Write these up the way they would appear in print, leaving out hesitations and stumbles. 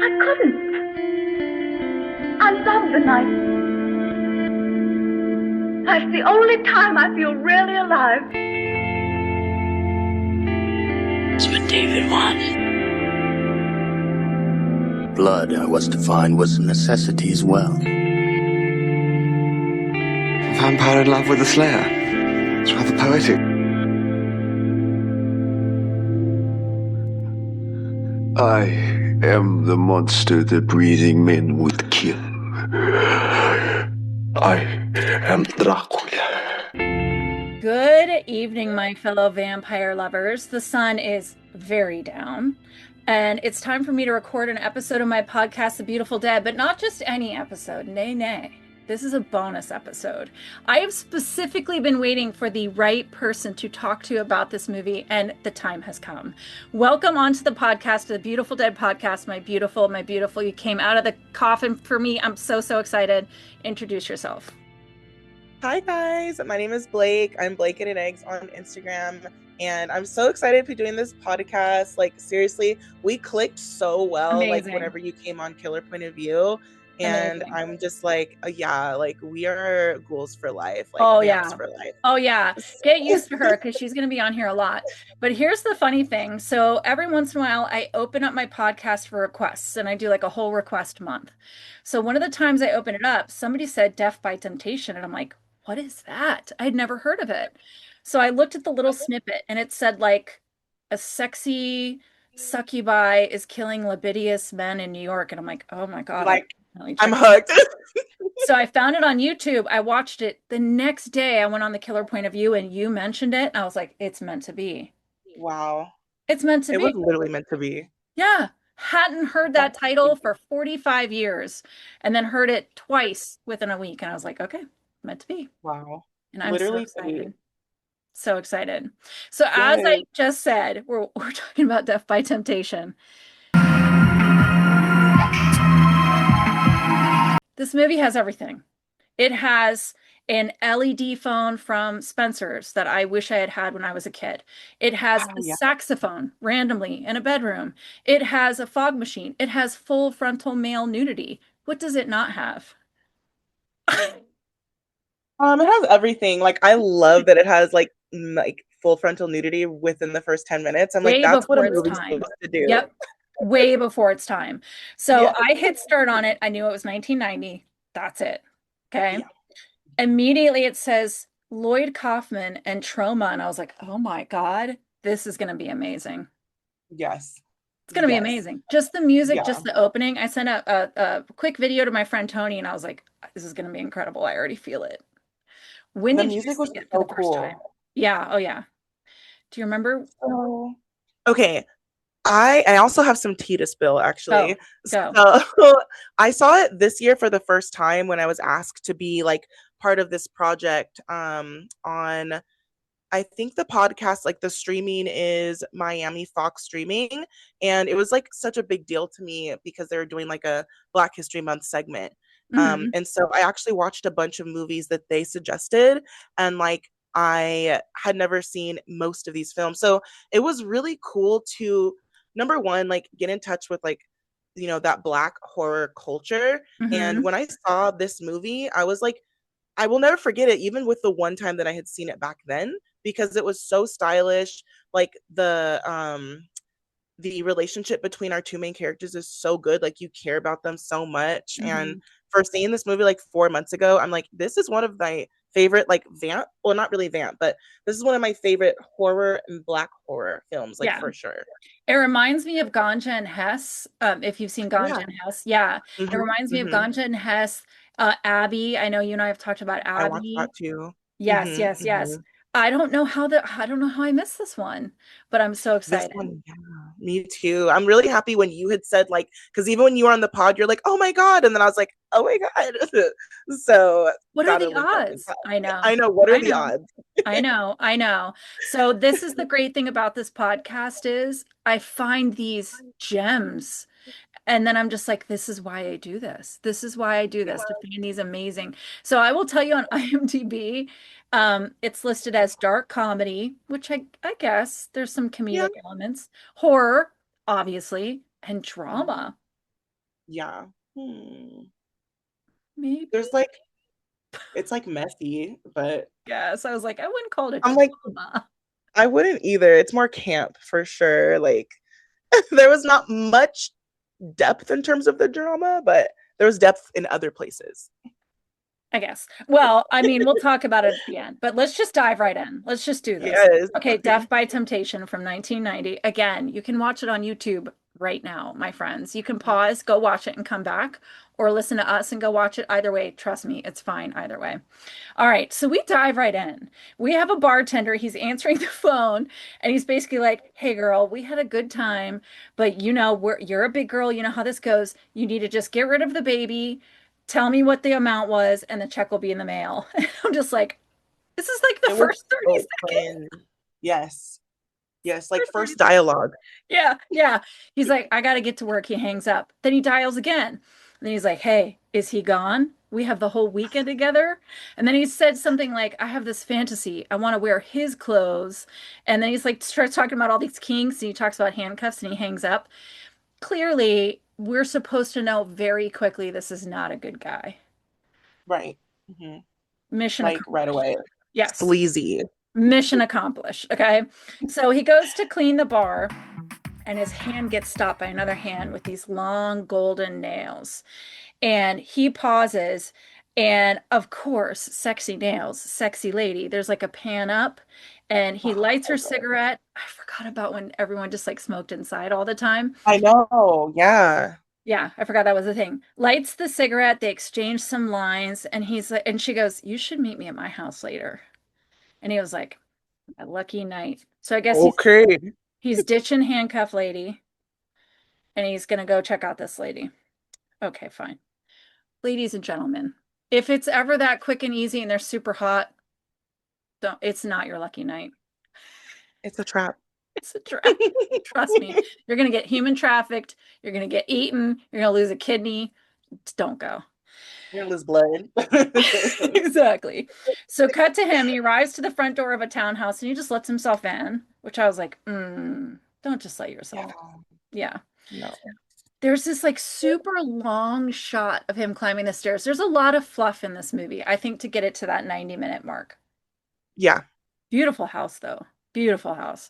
I couldn't. I love the night. That's the only time I feel really alive. That's what David wanted. Blood, I was to find, was a necessity as well. A vampire in love with a slayer. It's rather poetic. I am the monster that breathing men would kill. I am Dracula. Good evening, my fellow vampire lovers. The sun is very down, and it's time for me to record an episode of my podcast, The Beautiful Dead, but not just any episode. Nay, nay. This is a bonus episode. I have specifically been waiting for the right person to talk to about this movie, and the time has come. Welcome onto the podcast, The Beautiful Dead podcast. My beautiful. You came out of the coffin for me. I'm so excited. Introduce yourself. Hi guys, my name is Blake. I'm Blake and Eggs on Instagram, and I'm so excited to be doing this podcast. Like seriously, we clicked so well. Amazing. Like whenever you came on Killer Point of View, and Amazing. I'm just like, yeah, like we are ghouls for life. Like Oh vamps yeah, for life. Oh yeah. Get used to her because she's going to be on here a lot. But here's the funny thing. So every once in a while, I open up my podcast for requests, and I do like a whole request month. So one of the times I open it up, somebody said Death by Temptation, and I'm like, what is that? I'd never heard of it. So I looked at the little snippet, and it said like a sexy succubi is killing libidinous men in New York, and I'm like, oh my God, Like definitely I'm check it out. hooked. So I found it on YouTube. I watched it. The next day I went on the Killer Point of View and you mentioned it. And I was like, it's meant to be. Wow, It's meant to it be. was literally meant to be. Yeah. Hadn't heard that title for 45 years and then heard it twice within a week. And I was like, okay, meant to be. Wow, And I'm literally so excited. So excited. So as I just said, we're talking about Death by Temptation. This movie has everything. It has an LED phone from Spencer's that I wish I had had when I was a kid. It has a saxophone randomly in a bedroom. It has a fog machine. It has full frontal male nudity. What does it not have? It has everything. Like I love that it has like full frontal nudity within the first 10 minutes. I'm like, Way that's what a before its movie's time. supposed to do. Yep. Way before its time. So Yeah. I hit start on it. I knew it was 1990. That's it. Okay. Yeah. Immediately it says Lloyd Kaufman and Trauma. And I was like, oh my God, this is going to be amazing. Yes. It's going to be amazing. Just the music, Yeah. just the opening. I sent a quick video to my friend Tony and I was like, this is going to be incredible. I already feel it. When The did you music see was it for so the first cool. time? Yeah. Oh yeah. Do you remember? Okay. I also have some tea to spill actually. Go. So I saw it this year for the first time when I was asked to be like part of this project on I think the podcast, like the streaming is Miami Fox streaming. And it was like such a big deal to me because they were doing like a Black History Month segment. And so I actually watched a bunch of movies that they suggested. And like I had never seen most of these films. So it was really cool to, number one, like get in touch with like, you know, that Black horror culture. And when I saw this movie, I was like, I will never forget it, even with the one time that I had seen it back then, because it was so stylish. Like the relationship between our two main characters is so good. Like you care about them so much. And for seeing this movie like 4 months ago, I'm like, this is one of my favorite like vamp, well, not really vamp, but this is one of my favorite horror and Black horror films, like for sure. It reminds me of Ganja and Hess. If you've seen Ganja and Hess, it reminds me of Ganja and Hess. Abby, I know you and I have talked about Abby. I watched that too. Yes. I don't know how I missed this one, but I'm so excited. This one, yeah, me too. I'm really happy when you had said like, because even when you were on the pod, you're like, oh my God. And then I was like, oh my God. So what are the odds? I know. What are the odds? I know. So this is the great thing about this podcast is I find these gems. And then I'm just like, this is why I do this. This is why I do this, to find these amazing. So I will tell you on IMDb, it's listed as dark comedy, which I guess there's some comedic elements, horror, obviously, and drama. Yeah. Maybe. There's like, it's like messy, but Yes, I was like, I wouldn't call it a I'm like, drama. I wouldn't either. It's more camp for sure. Like, there was not much depth in terms of the drama, but there was depth in other places. I guess. Well, I mean, we'll talk about it at the end, but let's just dive right in. Let's just do this. Yes. Okay, Death by Temptation from 1990. Again, you can watch it on YouTube right now, my friends. You can pause, go watch it, and come back, or listen to us and go watch it. Either way, trust me, it's fine either way. All right, so we dive right in. We have a bartender. He's answering the phone, and he's basically like, "Hey, girl, we had a good time, but you're a big girl. You know how this goes. You need to just get rid of the baby. Tell me what the amount was, and the check will be in the mail." And I'm just like, this is like the It was first 30 so seconds. cringe. Yes. Yes. Like First 30 first seconds. dialogue. Yeah, yeah. He's like, I gotta get to work. He hangs up. Then he dials again. And then he's like, hey, is he gone? We have the whole weekend together. And then he said something like, I have this fantasy. I want to wear his clothes. And then he's like, starts talking about all these kinks. And he talks about handcuffs and he hangs up. Clearly, we're supposed to know very quickly this is not a good guy. Right. Hmm. Mission Like right accomplished. away. Yes, Sleazy. mission accomplished. Okay. So he goes to clean the bar and his hand gets stopped by another hand with these long golden nails. And he pauses, and of course, sexy nails, sexy lady. There's like a pan up, and he Oh, lights so her good. cigarette. I forgot about when everyone just like smoked inside all the time. I know. Yeah. Yeah, I forgot that was a thing. Lights the cigarette, they exchange some lines, and he's like, and she goes, "You should meet me at my house later." And he was like, "A lucky night." So I guess Okay. he's ditching handcuff lady, and he's gonna go check out this lady. Okay, fine. Ladies and gentlemen, if it's ever that quick and easy and they're super hot, don't, it's not your lucky night. It's a trap. It's a trap. Trust me. You're going to get human trafficked. You're going to get eaten. You're going to lose a kidney. Don't go. You're gonna lose blood. Exactly. So cut to him. He arrives to the front door of a townhouse and he just lets himself in, which I was like, don't just let yourself. Yeah. Yeah. No. There's this like super long shot of him climbing the stairs. There's a lot of fluff in this movie, I think, to get it to that 90-minute mark. Yeah. Beautiful house, though. Beautiful house.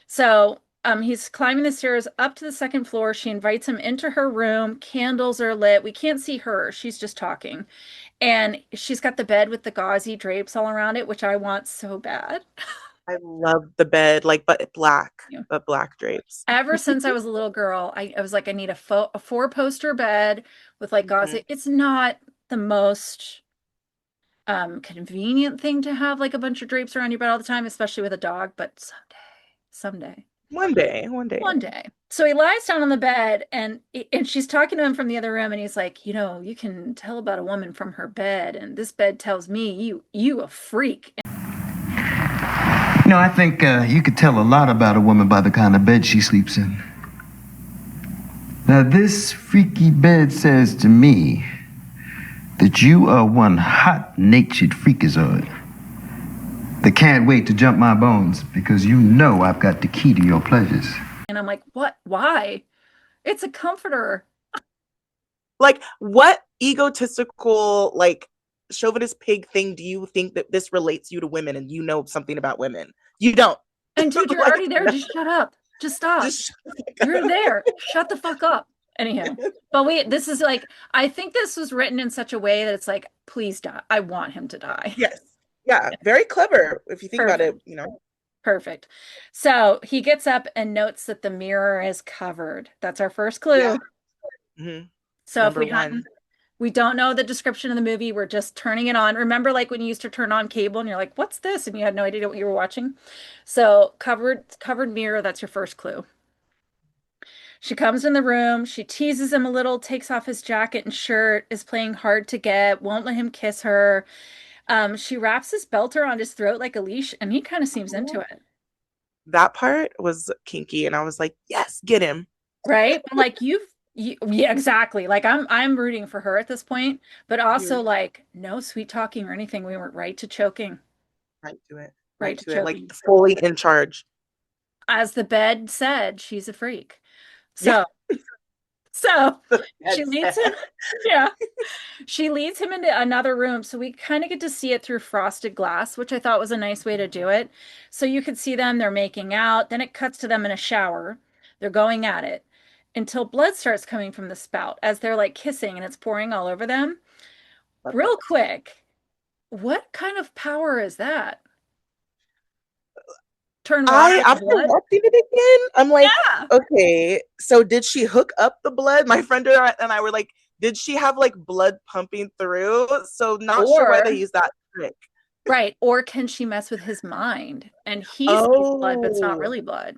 So he's climbing the stairs up to the second floor. She invites him into her room. Candles are lit. We can't see her. She's just talking. And she's got the bed with the gauzy drapes all around it, which I want so bad. I love the bed, like, but black, Yeah. but black drapes. Ever since I was a little girl, I was like, I need a four-poster bed with like gauzy. Mhm. It's not the most convenient thing to have like a bunch of drapes around your bed all the time, especially with a dog, but someday. One day, one day. One day. So he lies down on the bed and she's talking to him from the other room and he's like, you can tell about a woman from her bed and this bed tells me you a freak. I think you could tell a lot about a woman by the kind of bed she sleeps in. Now, this freaky bed says to me that you are one hot-natured freakazoid that can't wait to jump my bones because you know I've got the key to your pleasures. And I'm like, what? Why? It's a comforter. Like, what egotistical, like, chauvinist pig thing do you think that this relates you to women and you know something about women? You don't. And dude, you're Like, already there. Just shut up. Just stop. just You're there. Shut the fuck up. Anyhow, but this is like, I think this was written in such a way that it's like, please die. I want him to die. Yes. Yeah. Very clever if you think about Perfect. it, Perfect. So he gets up and notes that the mirror is covered. That's our first clue. Yeah. Hmm. So if Number one. we don't know the description of the movie, we're just turning it on. Remember, like when you used to turn on cable and you're like, "What's this?" and you had no idea what you were watching. So covered mirror. That's your first clue. She comes in the room. She teases him a little, takes off his jacket and shirt, is playing hard to get, won't let him kiss her. She wraps his belt around his throat like a leash, and he kind of seems into it. That part was kinky, and I was like, yes, get him. Right? But like yeah, exactly. Like I'm rooting for her at this point, but also like no sweet talking or anything. We went right to choking. Right to it. Right Right to to it. Like choking. fully in charge. As the bed said, she's a freak. Yeah. So So she That's leads him, sad. yeah, she leads him into another room. So we kind of get to see it through frosted glass, which I thought was a nice way to do it. So you could see them, they're making out. Then it cuts to them in a shower. They're going at it until blood starts coming from the spout as they're like kissing and it's pouring all over them. Love Real it. quick, what kind of power is that? Turn water I into after blood? watching it again, I'm like, Yeah. okay, so did she hook up the blood? My friend and I were like, did she have like blood pumping through? So not sure why they Or, use that trick. right, or can she mess with his mind and he sees blood, but it's not Oh, really blood?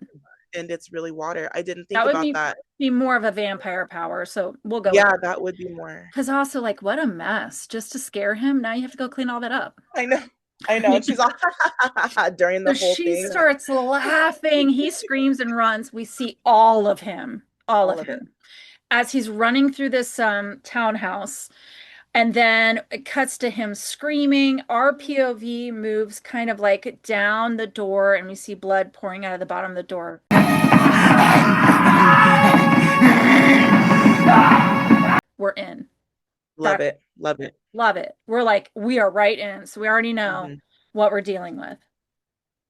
and it's really water. I didn't That think would about that. be more of a vampire power, so we'll go with Yeah, that. that would be more. Because also, like, what a mess. Just to scare him, now you have to go clean all that up. I know. I know. And she's all during the So whole she thing. starts laughing. He screams and runs. We see all of him, all All of of it. him, as he's running through this townhouse. And then it cuts to him screaming. Our POV moves kind of like down the door, and we see blood pouring out of the bottom of the door. We're in. Love That it. Love it. love it. We're like, we are right in. So we already know Hmm. what we're dealing with.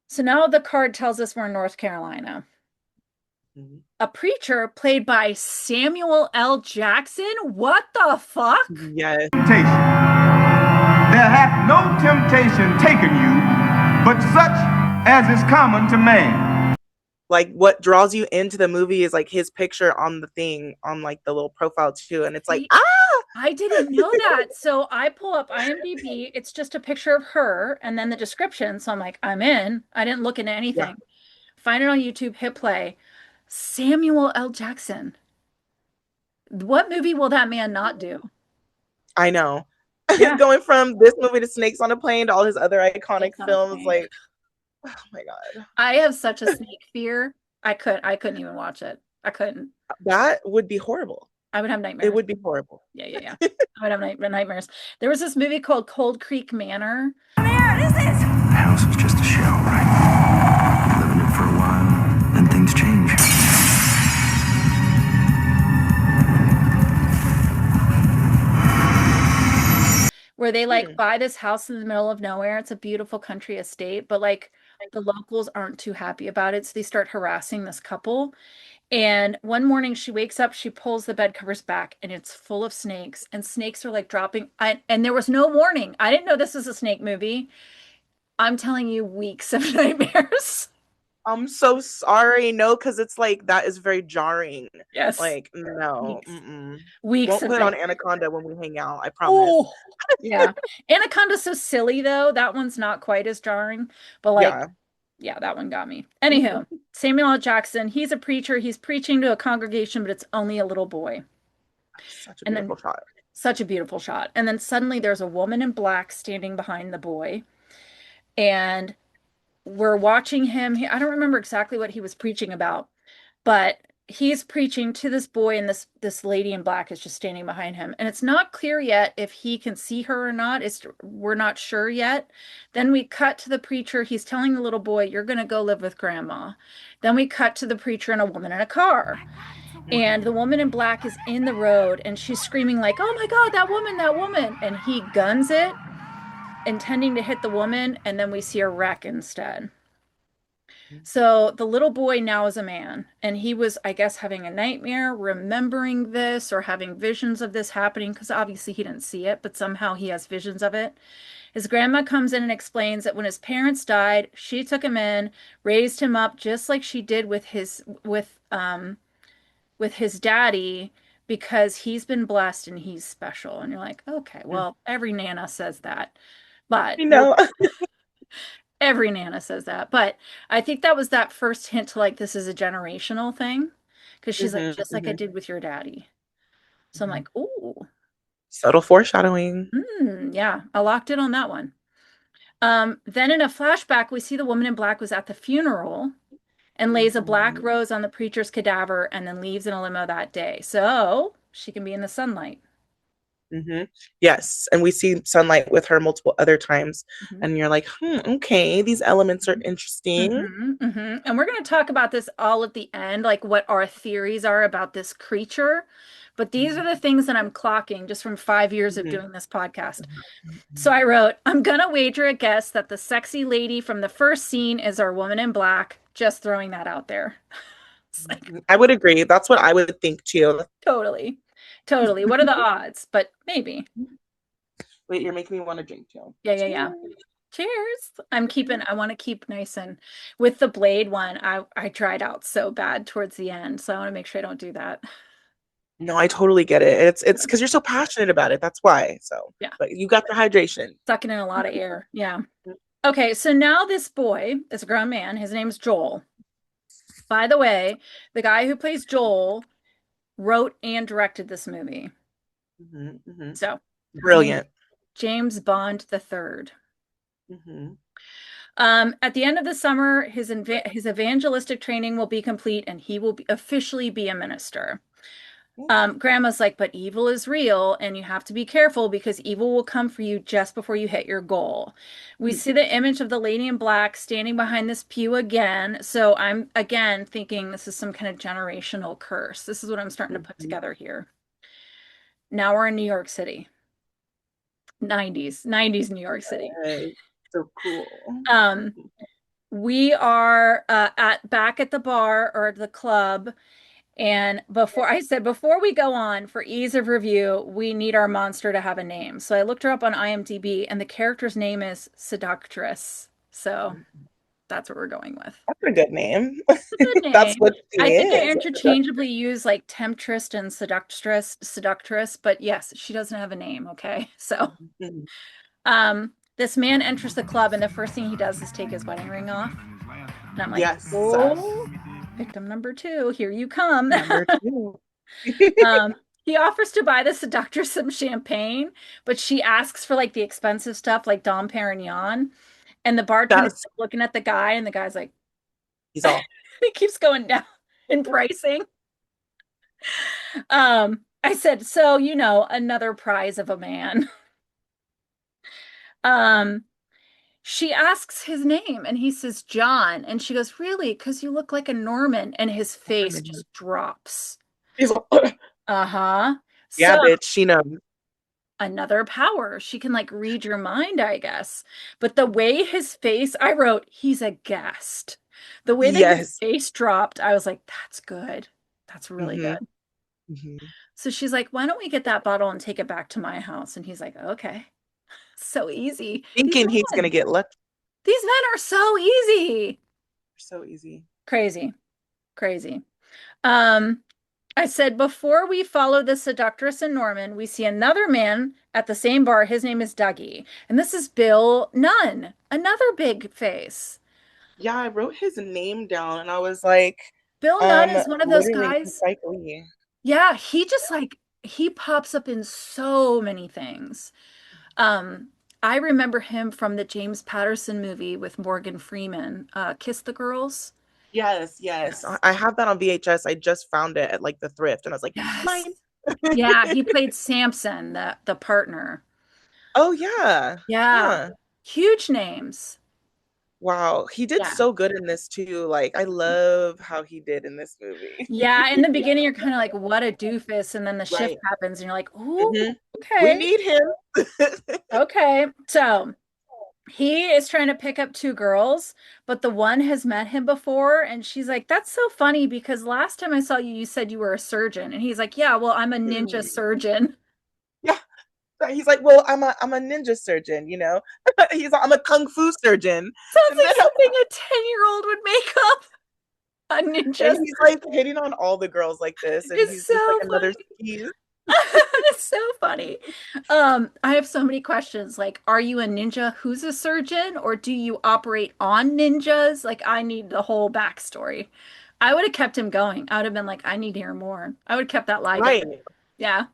So now the card tells us we're in North Carolina. Hmm. A preacher played by Samuel L. Jackson? What the fuck? Yes. Temptation. There hath no temptation taken you, but such as is common to man. Like what draws you into the movie is like his picture on the thing on like the little profile too. And it's like, See, ah, I didn't know that. So I pull up IMDb. It's just a picture of her and then the description. So I'm like, I'm in. I didn't look into yeah, anything. Find it on YouTube, hit play. Samuel L. Jackson. What movie will that man not do? I know. Yeah. Going from this movie to Snakes on a Plane to all his other iconic Snakes on a films, Plane. like, oh my God. I have such a snake fear. I couldn't even watch it. I couldn't. That would be horrible. I would have It nightmares. would be horrible. Yeah. I would have nightmares. There was this movie called Cold Creek Manor. The house was just a shell, right? Live in it for a while, then things change. Where they like buy this house in the middle of nowhere. It's a beautiful country estate, but like the locals aren't too happy about it. So they start harassing this couple. And one morning she wakes up, she pulls the bed covers back, and it's full of snakes. And snakes are like dropping. And there was no warning. I didn't know this was a snake movie. I'm telling you, weeks of nightmares. I'm so sorry. No, because it's like that is very jarring. Yes. Like, no. Weeks. Mm-mm. Weeks Won't of put on nightmares. Anaconda when we hang out. I promise. Oh, yeah. Anaconda's so silly though. That one's not quite as jarring, but like, Yeah. yeah, that one got me. Anywho, Samuel L. Jackson, he's a preacher. He's preaching to a congregation, but it's only a little boy. Such a And then beautiful shot. such a beautiful shot. And then suddenly there's a woman in black standing behind the boy. And we're watching him. I don't remember exactly what he was preaching about, but he's preaching to this boy, and this lady in black is just standing behind him. And it's not clear yet if he can see her or not. We're not sure yet. Then we cut to the preacher. He's telling the little boy, "You're going to go live with grandma." Then we cut to the preacher and a woman in a car. And the woman in black is in the road and she's screaming like, "Oh my God, that woman, that woman." And he guns it, intending to hit the woman, and then we see a wreck instead. So the little boy now is a man, and he was, I guess, having a nightmare, remembering this or having visions of this happening, because obviously he didn't see it, but somehow he has visions of it. His grandma comes in and explains that when his parents died, she took him in, raised him up just like she did with his daddy, because he's been blessed and he's special. And you're like, okay, well, every Nana says that. But You know. every Nana says that. But I think that was that first hint to like this is a generational thing. Because she's like, just like I did with your daddy. So I'm like, ooh, Subtle foreshadowing. yeah, I locked in on that one. Then in a flashback, we see the woman in black was at the funeral and lays a black rose on the preacher's cadaver and then leaves in a limo that day. So she can be in the sunlight. Yes, and we see sunlight with her multiple other times, Mhm. and you're like, okay, these elements are interesting. And we're going to talk about this all at the end, like what our theories are about this creature. But these are the things that I'm clocking just from 5 years of doing this podcast. So I wrote, I'm going to wager a guess that the sexy lady from the first scene is our woman in black. Just throwing that out there. It's like, I would agree. That's what I would think too. totally. Totally. What are the odds? But maybe. Wait, you're making me want to drink too. Yeah. Cheers. I want to keep nice and with the blade one, I tried out so bad towards the end. So I want to make sure I don't do that. No, I totally get it. It's because you're so passionate about it. That's why. So, Yeah. but you got the hydration. Sucking in a lot of air. Yeah. Okay, so now this boy is a grown man. His name's Joel. By the way, the guy who plays Joel wrote and directed this movie. So Brilliant. James Bond the Third. Mhm. At the end of the summer, his evangelistic training will be complete, and he will officially be a minister. Grandma's like, but evil is real, and you have to be careful because evil will come for you just before you hit your goal. We see the image of the lady in black standing behind this pew again. So I'm again thinking this is some kind of generational curse. This is what I'm starting to put together here. Now we're in New York City. 90s New York City. So cool. We are back at the bar or the club. And before we go on, for ease of review, we need our monster to have a name. So I looked her up on IMDb, and the character's name is Seductress. So that's what we're going with. That's a good name. Good That's name. what she I think I is. interchangeably use like temptress and seductress, but yes, she doesn't have a name, okay? So this man enters the club, and the first thing he does is take his wedding ring off. And I'm like, Yes. oh, victim number 2, here you come. Number 2. He offers to buy the seductress some champagne, but she asks for like the expensive stuff like Dom Perignon. And the bartender's looking at the guy, and the guy's like, he's all, he keeps going down in pricing. I said, so, another prize of a man. She asks his name, and he says, John. And she goes, really? Because you look like a Norman. And his face just drops. he's all, Uh-huh. yeah, So, bitch, she knows. another power. She can like read your mind, I guess. But the way his face, I wrote, he's aghast. The way that his face dropped, I was like, that's good. That's really good. So she's like, why don't we get that bottle and take it back to my house? And he's like, okay. So easy. Thinking he's going to get lucky. These men are so easy. So easy. Crazy. I said, before we follow the seductress and Norman, we see another man at the same bar. His name is Dougie. And this is Bill Nunn, another big face. Yeah, I wrote his name down, and I was like, Bill Nunn is one of those guys. Precisely. Yeah, he just like, he pops up in so many things. I remember him from the James Patterson movie with Morgan Freeman, Kiss the Girls. Yes. I have that on VHS. I just found it at like the thrift, and I was like, mine. Yeah, he played Samson, the partner. Oh, yeah. Yeah. Huge names. Wow, he did so good in this too. Like, I love how he did in this movie. Yeah, in the beginning, you're kind of like, what a doofus. And then the shift happens, and you're like, oh, okay. We need him. Okay. So he is trying to pick up 2 girls, but the one has met him before. And she's like, that's so funny because last time I saw you, you said you were a surgeon. And he's like, yeah, well, I'm a ninja surgeon. Yeah. He's like, well, I'm a ninja surgeon, He's like, I'm a kung fu surgeon. Sounds like something a 10-year-old would make up. A ninja. And he's like hitting on all the girls like this. And it's he's so just like funny. another skis. It's so funny. I have so many questions. Like, are you a ninja who's a surgeon, or do you operate on ninjas? Like, I need the whole backstory. I would have kept him going. I would have been like, I need to hear more. I would have kept that lie going. Yeah.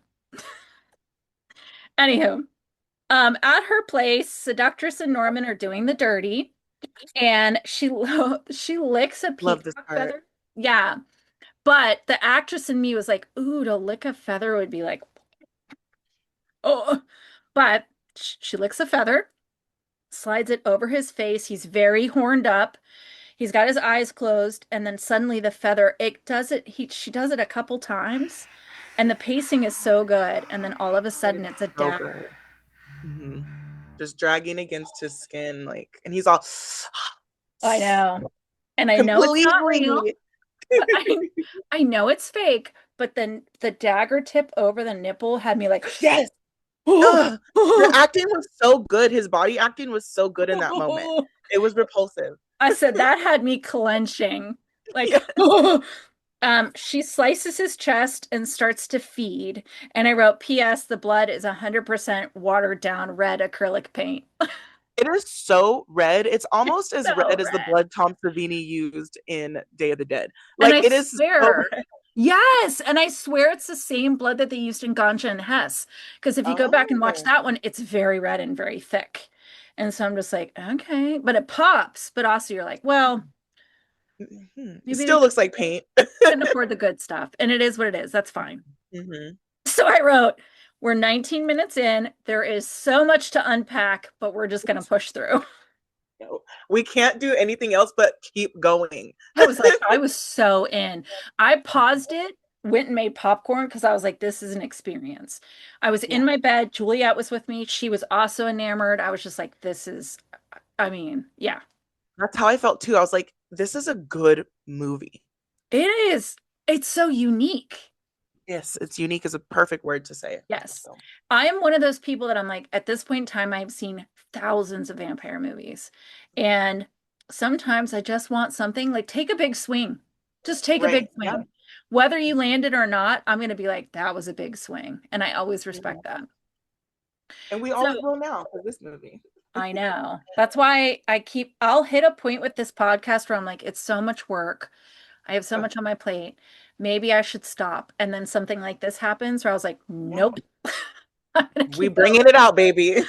Anywho, at her place, Seductress and Norman are doing the dirty, and she licks a peacock feather. Yeah. But the actress in me was like, ooh, to lick a feather would be like, Oh, but she licks a feather, slides it over his face. He's very horned up. He's got his eyes closed, and then suddenly the feather, it does it, she does it a couple times, and the pacing is so good. And then all of a sudden it's a So dagger. good. Mhm. Just dragging against his skin, like, and he's all I know. And I know it's not real. completely. I know it's fake, but then the dagger tip over the nipple had me like, Yes. Ugh. The acting was so good. His body acting was so good in that moment. It was repulsive. I said that had me clenching. Like, Yes. she slices his chest and starts to feed. And I wrote, P.S. The blood is 100% watered down red acrylic paint. It is so red. It's almost as So red as the red. blood Tom Savini used in Day of the Dead. And Like, I it is so swear, red. yes, and I swear it's the same blood that they used in Ganja and Hess. Because if you go back and watch Oh. that one, it's very red and very thick. And so I'm just like, okay, but it pops. But also you're like, well, It maybe still looks like paint. they couldn't afford the good stuff. And it is what it is. That's fine. Mm-hmm. So I wrote, we're 19 minutes in. There is so much to unpack, but we're just going to push through. No, we can't do anything else but keep going. I was so in. I paused it, went and made popcorn because I was like, this is an experience. I was in my bed. Juliet was with me. She was also enamored. I was just like, I mean, yeah. That's how I felt too. I was like, this is a good movie. It is. It's so unique. Yes, it's unique is a perfect word to say. Yes. So. I am one of those people that I'm like, at this point in time, I've seen thousands of vampire movies. And sometimes I just want something like take a big swing. Just take a big swing. Yeah. Whether you land it or not, I'm going to be like, that was a big swing. And I always respect that. And we always will now for this movie. I know. That's why I'll hit a point with this podcast where I'm like, it's so much work. I have so much on my plate. Maybe I should stop. And then something like this happens where I was like, nope. We bringing it out, baby.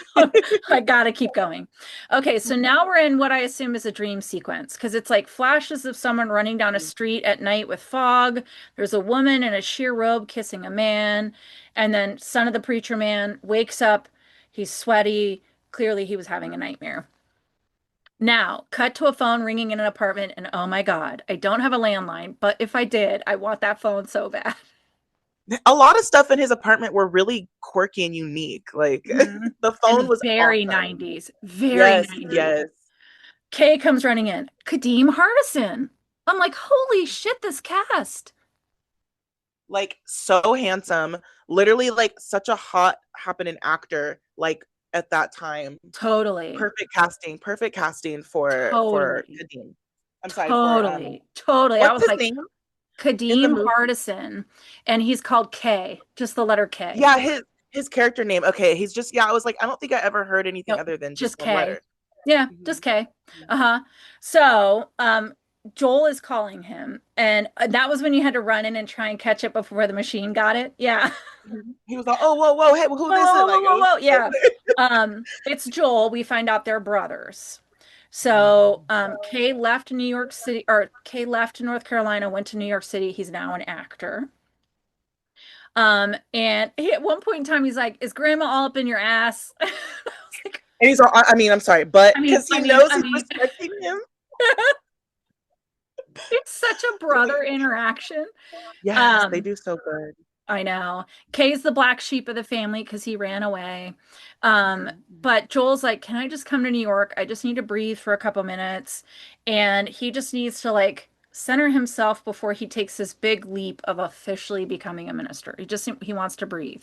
I gotta keep going. Okay, so now we're in what I assume is a dream sequence because it's like flashes of someone running down a street at night with fog. There's a woman in a sheer robe kissing a man, and then son of the preacher man wakes up. He's sweaty. Clearly, he was having a nightmare. Now, cut to a phone ringing in an apartment, and oh my God, I don't have a landline, but if I did, I want that phone so bad. A lot of stuff in his apartment were really quirky and unique. Like the phone was very awesome. 90s. Very 90s. Yes. Kay comes running in. Kadeem Hardison. I'm like, holy shit, this cast. Like so handsome. Literally like such a hot happening actor like at that time. Totally. Perfect casting for Kadeem. I'm sorry. Totally. I was like, name? Kadeem Hardison, and he's called K, just the letter K. Yeah, his character name. Okay, he's just I was like, I don't think I ever heard anything other than just K. letter. Yeah, just K. So, Joel is calling him, and that was when you had to run in and try and catch it before the machine got it. Yeah. He was like, oh, whoa, hey, who is it? Whoa, yeah. It's Joel. We find out they're brothers. So Kay left New York City, or Kay left North Carolina, went to New York City. He's now an actor. And at one point in time, he's like, "Is Grandma all up in your ass?" I was like, and he's all, I'm sorry, but because he knows he's respecting him. It's such a brother interaction. Yes, they do so good. I know. Kay's the black sheep of the family because he ran away. But Joel's like, can I just come to New York? I just need to breathe for a couple minutes. And he just needs to like center himself before he takes this big leap of officially becoming a minister. He wants to breathe.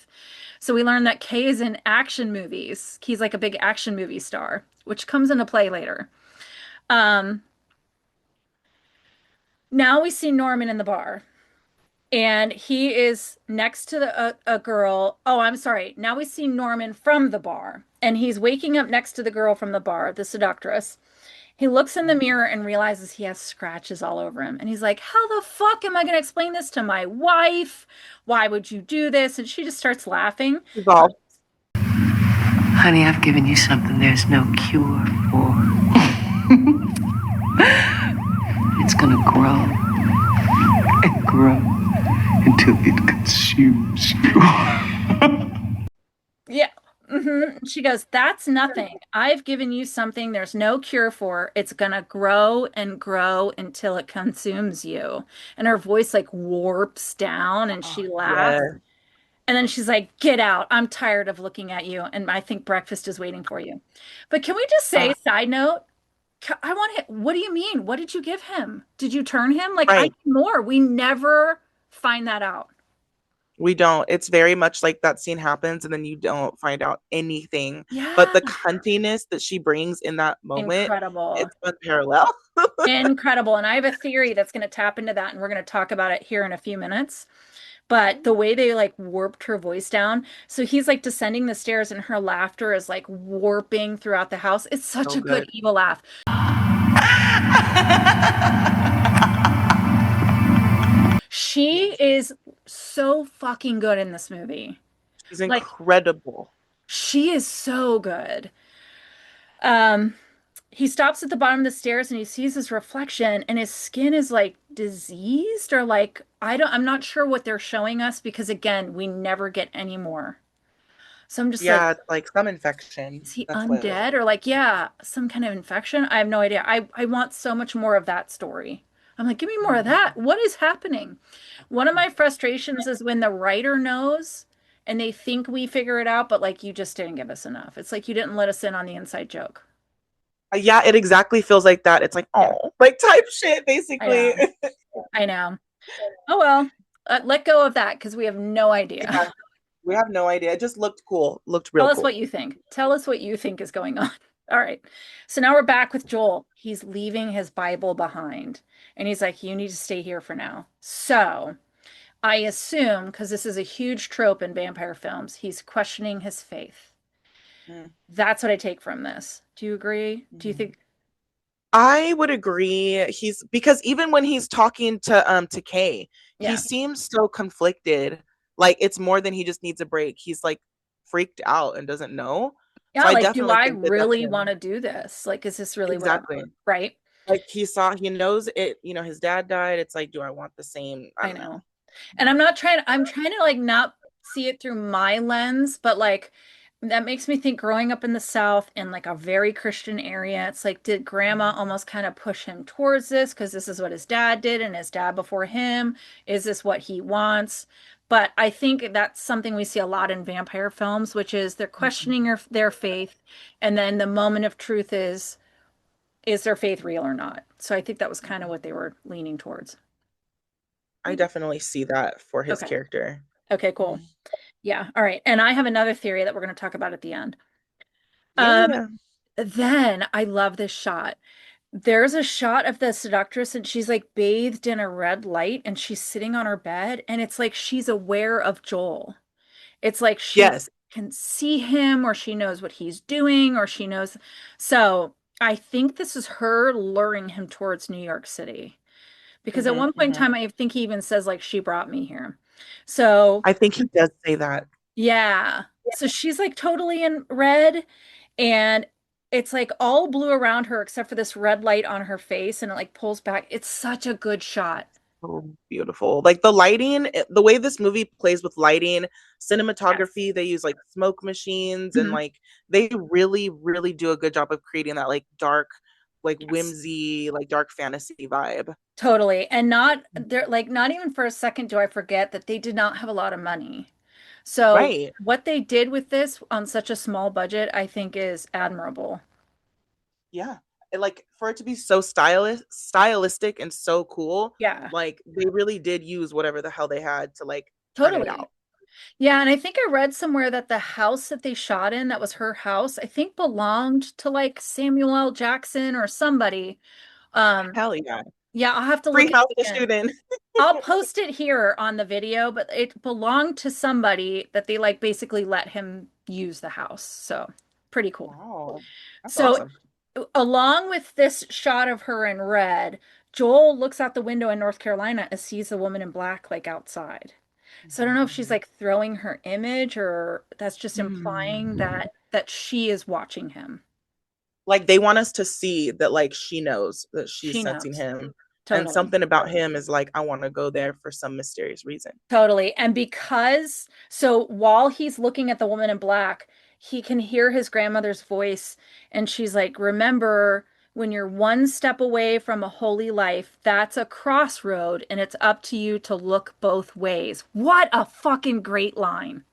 So we learned that Kay is in action movies. He's like a big action movie star, which comes into play later. Now we see Norman in the bar. And he is next to a girl. Oh, I'm sorry. Now we see Norman from the bar. And he's waking up next to the girl from the bar, the seductress. He looks in the mirror and realizes he has scratches all over him. And he's like, how the fuck am I going to explain this to my wife? Why would you do this? And she just starts laughing. Honey, I've given you something there's no cure for. It's going to grow and grow until it consumes you. Yeah. She goes, "That's nothing. I've given you something there's no cure for. It's gonna grow and grow until it consumes you." And her voice like warps down and Oh, she laughs. yeah. And then she's like, "Get out. I'm tired of looking at you. And I think breakfast is waiting for you." But can we just say, Uh, side note, I want to, what do you mean? What did you give him? Did you turn him? Like, I right. need more. We never find that out. We don't. It's very much like that scene happens and then you don't find out anything. But Yeah. the cuntiness that she brings in that moment, Incredible. it's unparalleled. Incredible. And I have a theory that's going to tap into that, and we're going to talk about it here in a few minutes. But the way they like warped her voice down, so he's like descending the stairs, and her laughter is like warping throughout the house. It's such So a good good. evil laugh. She is so fucking good in this movie. She's Like, incredible. she is so good. Um, he stops at the bottom of the stairs and he sees his reflection and his skin is like diseased or like I'm not sure what they're showing us because again, we never get any more. So I'm just like, Yeah, it's like some infection. is he That's what. undead or like, yeah, some kind of infection? I have no idea. I want so much more of that story. I'm like, give me more of Mhm. that. What is happening? One of my frustrations is when the writer knows and they think we figure it out, but like you just didn't give us enough. It's like you didn't let us in on the inside joke. Yeah, it exactly feels like that. It's like, Yeah, oh, like type shit, I basically. know. I know. Oh well, let go of that because we have no idea. Yeah, we have no idea. It just looked cool. Looked Tell real us cool. what you think. Tell us what you think is going on. All right. So now we're back with Joel. He's leaving his Bible behind. And he's like, you need to stay here for now. So I assume, because this is a huge trope in vampire films, he's questioning his faith. Mm. That's what I take from this. Do you agree? Do you Mhm. think? I would agree. He's because even when he's talking to Kay, he Yeah. seems so conflicted. Like it's more than he just needs a break. He's like freaked out and doesn't know. So Yeah. I Like, do definitely I think that that's really want him. to do this? Like, is this really what I Exactly. want? Right. Like he knows it, his dad died. It's like, do I want the same? I I don't know. know. And I'm trying to like not see it through my lens, but like that makes me think growing up in the South in like a very Christian area, it's like, did grandma almost kind of push him towards this because this is what his dad did and his dad before him? Is this what he wants? But I think that's something we see a lot in vampire films, which is they're questioning their faith, and then the moment of truth is their faith real or not? So I think that was kind of what they were leaning towards. I definitely see that for his Okay. character. Okay, cool. Mhm. Yeah. All right. And I have another theory that we're going to talk about at the end. Um, Yeah. then I love this shot. There's a shot of the seductress and she's like bathed in a red light and she's sitting on her bed and it's like she's aware of Joel. It's like she Yes. can see him or she knows what he's doing or she knows. So I think this is her luring him towards New York City because at Hmm. one point in Hmm. time, I think he even says like she brought me here. So I think he does say that. yeah. So she's like totally in red and it's like all blue around her except for this red light on her face and it like pulls back. It's such a good shot. Oh, beautiful. Like the lighting, the way this movie plays with lighting, Yes. cinematography, they use like smoke machines and Mhm. like they really, really do a good job of creating that like dark, like Yes. whimsy, like dark fantasy vibe. Totally. And not they're like not even for a second do I forget that they did not have a lot of money. So Right. what they did with this on such a small budget, I think is admirable. Yeah. And like for it to be so stylistic and so cool, Yeah, like they really did use whatever the hell they had to like turn it totally. out. Yeah, and I think I read somewhere that the house that they shot in, that was her house, I think belonged to like Samuel L. Jackson or somebody. Um, Hell yeah. yeah, I'll have to Free look it house up to again. shoot in. I'll post it here on the video, but it belonged to somebody that they like basically let him use the house. So pretty cool. Wow. That's So awesome. along with this shot of her in red, Joel looks out the window in North Carolina and sees the woman in black like outside. So I don't know if she's Mhm. like throwing her image or that's just implying Hmm. that she is watching him. Like they want us to see that like she knows that she's She sensing knows. him. And something about him is like, I want to go there for some mysterious reason. Totally. And so while he's looking at the woman in black, he can hear his grandmother's voice. And she's like, remember, when you're one step away from a holy life, that's a crossroad and it's up to you to look both ways. What a fucking great line.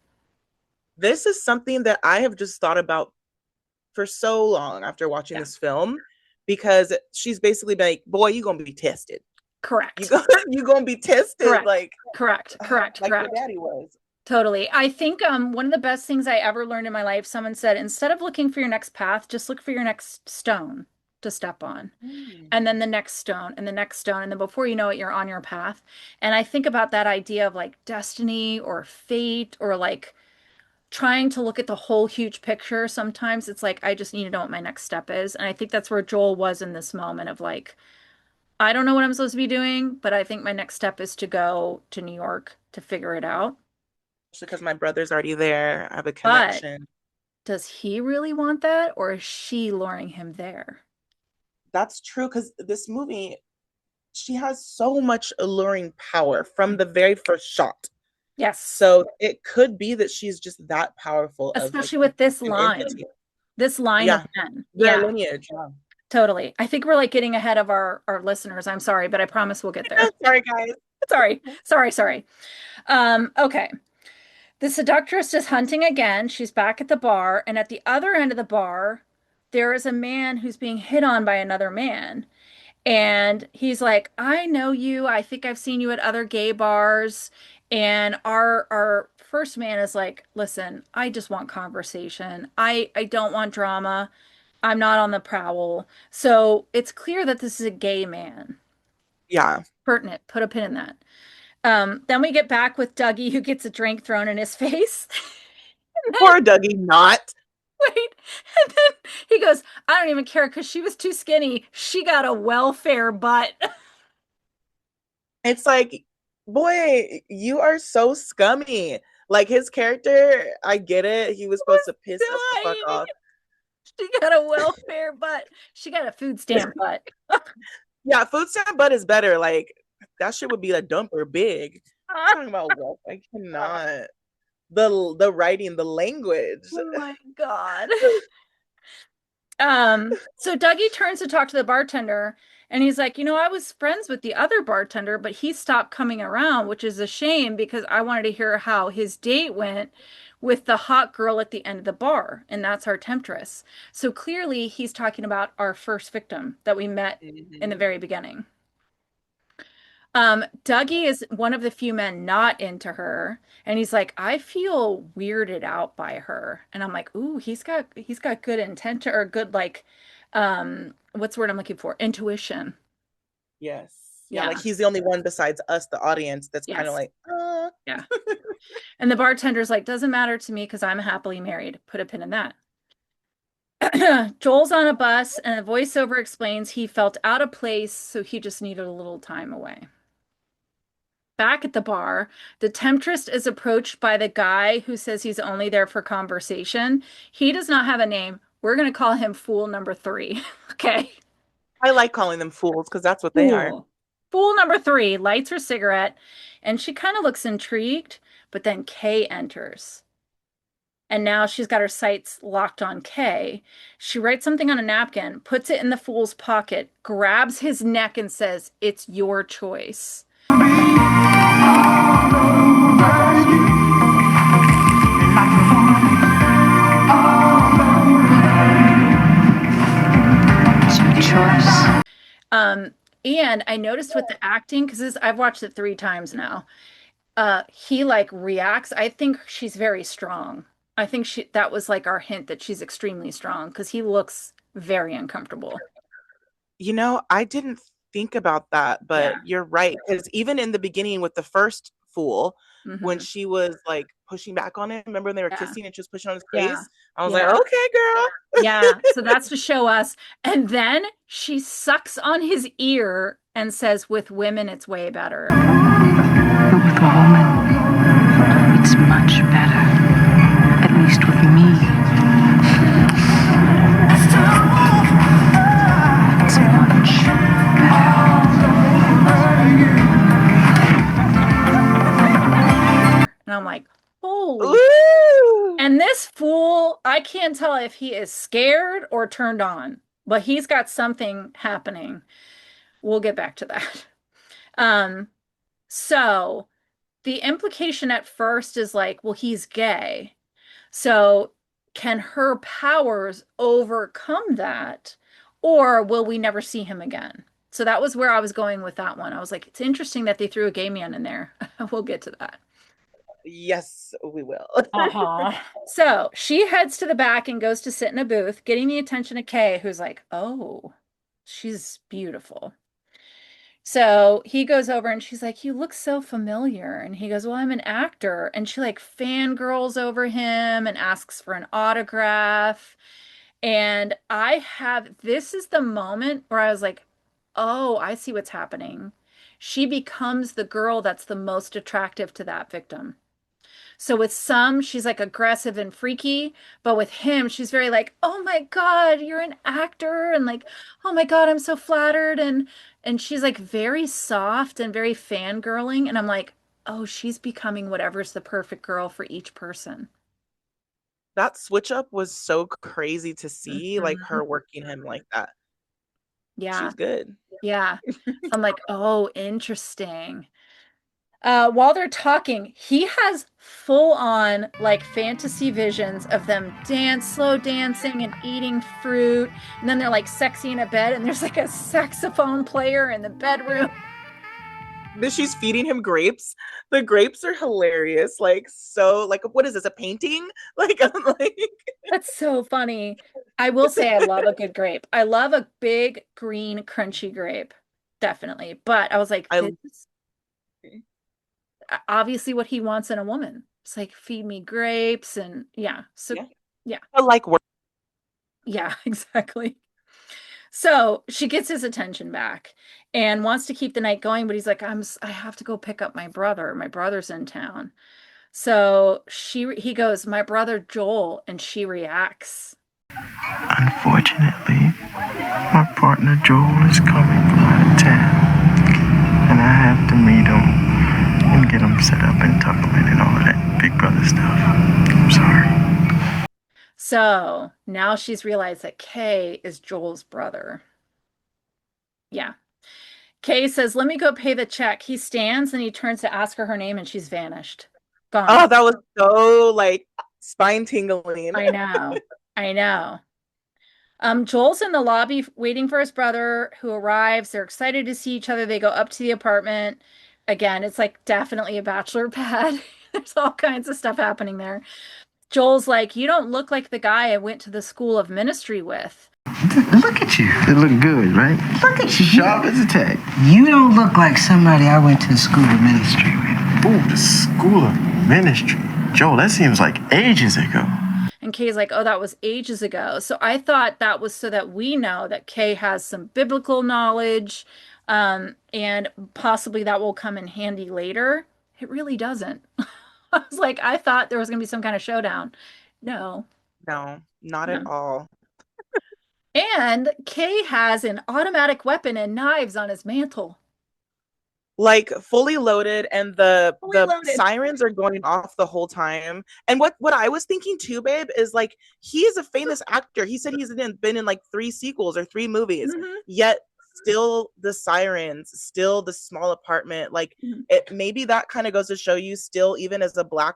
This is something that I have just thought about for so long after watching this film, because she's basically like, boy, you're going to be tested. Correct. You're going to be tested. Correct. Like your daddy was. Totally. I think one of the best things I ever learned in my life, someone said, instead of looking for your next path, just look for your next stone to step on. And then the next stone and the next stone. And then before you know it, you're on your path. And I think about that idea of like destiny or fate or like trying to look at the whole huge picture. Sometimes it's like, I just need to know what my next step is. And I think that's where Joel was in this moment of like, I don't know what I'm supposed to be doing, but I think my next step is to go to New York to figure it out. Because my brother's already there. I have a connection. But does he really want that, or is she luring him there? That's true, because this movie, she has so much alluring power from the very first shot. Yes. So it could be that she's just that powerful. Especially with this line. This line of men. Their lineage. Yeah. Totally. I think we're like getting ahead of our listeners. I'm sorry, but I promise we'll get there. Sorry, guys. Sorry. Okay. The seductress is hunting again. She's back at the bar, and at the other end of the bar, there is a man who's being hit on by another man. And he's like, I know you. I think I've seen you at other gay bars. And our first man is like, listen, I just want conversation. I don't want drama. I'm not on the prowl. So it's clear that this is a gay man. Yeah. Pertinent. Put a pin in that. Then we get back with Dougie, who gets a drink thrown in his face. Poor Dougie, not. Wait. And then he goes, I don't even care because she was too skinny. She got a welfare butt. It's like, boy, you are so scummy. Like his character, I get it. He was supposed to piss us the fuck off. She got a welfare butt. She got a food stamp butt. Yeah, food stamp butt is better. Like that shit would be a dumper big. I'm talking about wealth. I cannot. The writing, the language. Oh my God. So Dougie turns to talk to the bartender and he's like, I was friends with the other bartender, but he stopped coming around, which is a shame because I wanted to hear how his date went with the hot girl at the end of the bar, and that's our temptress. So clearly he's talking about our first victim that we met in the very beginning. Dougie is one of the few men not into her, and he's like, I feel weirded out by her. And I'm like, ooh, he's got good intent or good like what's the word I'm looking for? Intuition. Yes. Yeah, like he's the only one besides us, the audience, that's kind of like, Yeah. And the bartender's like, doesn't matter to me because I'm happily married. Put a pin in that. Joel's on a bus and a voiceover explains he felt out of place, so he just needed a little time away. Back at the bar, the temptress is approached by the guy who says he's only there for conversation. He does not have a name. We're going to call him Fool Number 3. Okay. I like calling them fools because that's what they are. Fool Number 3 lights her cigarette and she kind of looks intrigued, but then Kay enters. And now she's got her sights locked on Kay. She writes something on a napkin, puts it in the fool's pocket, grabs his neck and says, it's your choice. And I noticed with the acting, because I've watched it 3 times now, he like reacts. I think she's very strong. I think that was like our hint that she's extremely strong because he looks very uncomfortable. I didn't think about that, but you're right. Because even in the beginning with the first fool, when she was like pushing back on him, remember when they were kissing and she was pushing on his face? I was like, okay, girl. Yeah, so that's to show us. And then she sucks on his ear and says, with women, it's way better. But with a woman, it's much better. At least with me. It's much better. And I'm like, holy. Ooh. And this fool, I can't tell if he is scared or turned on, but he's got something happening. We'll get back to that. Um, so the implication at first is like, well, he's gay. So can her powers overcome that, or will we never see him again? So that was where I was going with that one. I was like, it's interesting that they threw a gay man in there. We'll get to that. Yes, we will. Uh-huh. So she heads to the back and goes to sit in a booth, getting the attention of Kay, who's like, oh, she's beautiful. So he goes over and she's like, you look so familiar. And he goes, well, I'm an actor. And she like fangirls over him and asks for an autograph. And this is the moment where I was like, oh, I see what's happening. She becomes the girl that's the most attractive to that victim. So with some, she's like aggressive and freaky, but with him, she's very like, "Oh my God, you're an actor," and like, "Oh my God, I'm so flattered," and she's like very soft and very fangirling, and I'm like, "Oh, she's becoming whatever's the perfect girl for each person." That switch up was so crazy to see, like her Mhm. working him like that. Yeah, She's good. yeah. So I'm like, "Oh, interesting." While they're talking, he has full on like fantasy visions of them slow dancing and eating fruit. And then they're like sexy in a bed, and there's like a saxophone player in the bedroom. Then she's feeding him grapes. The grapes are hilarious. Like, so, like, what is this, a painting? Like, I'm like, That's so funny. I will say I love a good grape. I love a big green crunchy grape. Definitely. But I was like, I, this is obviously what he wants in a woman. It's like feed me grapes and yeah. So yeah, yeah. I like work. Yeah, exactly. So she gets his attention back and wants to keep the night going, but he's like, I have to go pick up my brother. My brother's in town. So he goes, my brother Joel, and she reacts. Unfortunately, my partner Joel is coming from out of town, and I have to meet him and get him set up and tuckling and all of that Big Brother stuff. I'm sorry. So now she's realized that Kay is Joel's brother. Yeah. Kay says, let me go pay the check. He stands and he turns to ask her name, and she's vanished. Oh, Gone. that was so like spine tingling. I know. I know. Joel's in the lobby waiting for his brother who arrives. They're excited to see each other. They go up to the apartment. Again, it's like definitely a bachelor pad. There's all kinds of stuff happening there. Joel's like, you don't look like the guy I went to the school of ministry with. Look at you. You look good, right? Look at you. Sharp as a tack. You don't look like somebody I went to the school of ministry with. Ooh, the school of ministry. Joel, that seems like ages ago. And Kay's like, oh, that was ages ago. So I thought that was so that we know that Kay has some biblical knowledge, and possibly that will come in handy later. It really doesn't. I was like, I thought there was going to be some kind of showdown. No. No, not at No. all. And Kay has an automatic weapon and knives on his mantle. Like fully loaded, and the Fully the loaded. sirens are going off the whole time. And what I was thinking too, babe, is like he is a famous actor. He said been in like 3 sequels or 3 movies. Mhm. Yet still the sirens, still the small apartment. Like Mhm. it maybe that kind of goes to show you still, even as a black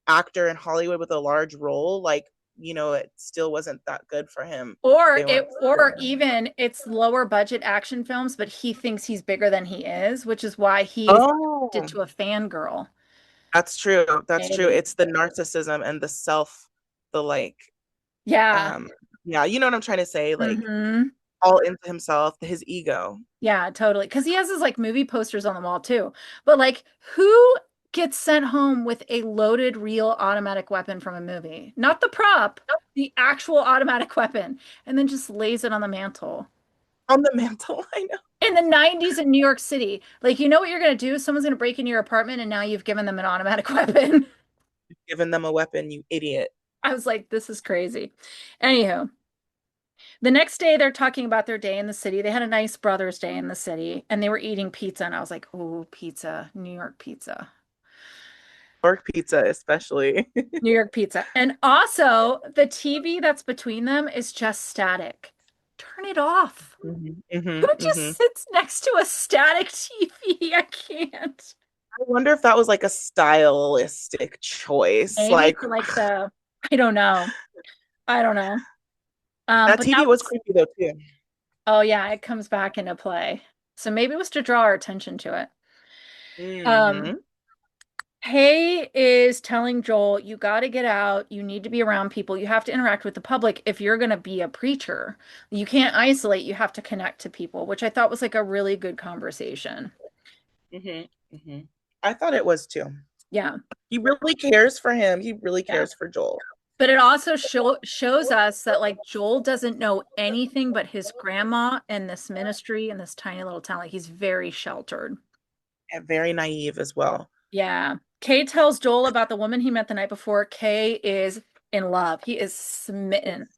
actor in Hollywood with a large role, like, it still wasn't that good for him. They weren't. Or even it's lower budget action films, but he thinks he's bigger than he is, which is why he is Oh, attracted to a fangirl. that's true. That's true. Maybe. It's the narcissism and the self, the like, Yeah. um, yeah, you know what I'm trying to say? Like Hmm. all into himself, his ego. Yeah, totally. Because he has his like movie posters on the wall too. But like, who gets sent home with a loaded real automatic weapon from a movie? Not the prop, the actual automatic weapon, and then just lays it on the mantle. On the mantle, I know. In the 90s in New York City. Like, you know what you're going to do? Someone's going to break into your apartment and now you've given them an automatic weapon. Giving them a weapon, you idiot. I was like, this is crazy. Anywho, the next day they're talking about their day in the city. They had a nice Brothers Day in the city and they were eating pizza. And I was like, oh, pizza, New York pizza. York pizza, especially. New York pizza. And also, the TV that's between them is just static. Turn it off. Who just sits next to a static TV? I can't. I wonder if that was like a stylistic choice. Maybe Like for like the, I don't know. I don't know. that But TV that was was, creepy though too. oh yeah, it comes back into play. So maybe it was to draw our attention to it. Hmm. Hay is telling Joel, you got to get out. You need to be around people. You have to interact with the public if you're going to be a preacher. You can't isolate. You have to connect to people, which I thought was like a really good conversation. Hmm. Hmm. I thought it was too. Yeah. He really cares for him. He really Yeah. cares for Joel. But it also shows us that like Joel doesn't know anything but his grandma and this ministry and this tiny little town. Like he's very sheltered. And very naive as well. Yeah. Kay tells Joel about the woman he met the night before. Kay is in love. He is smitten.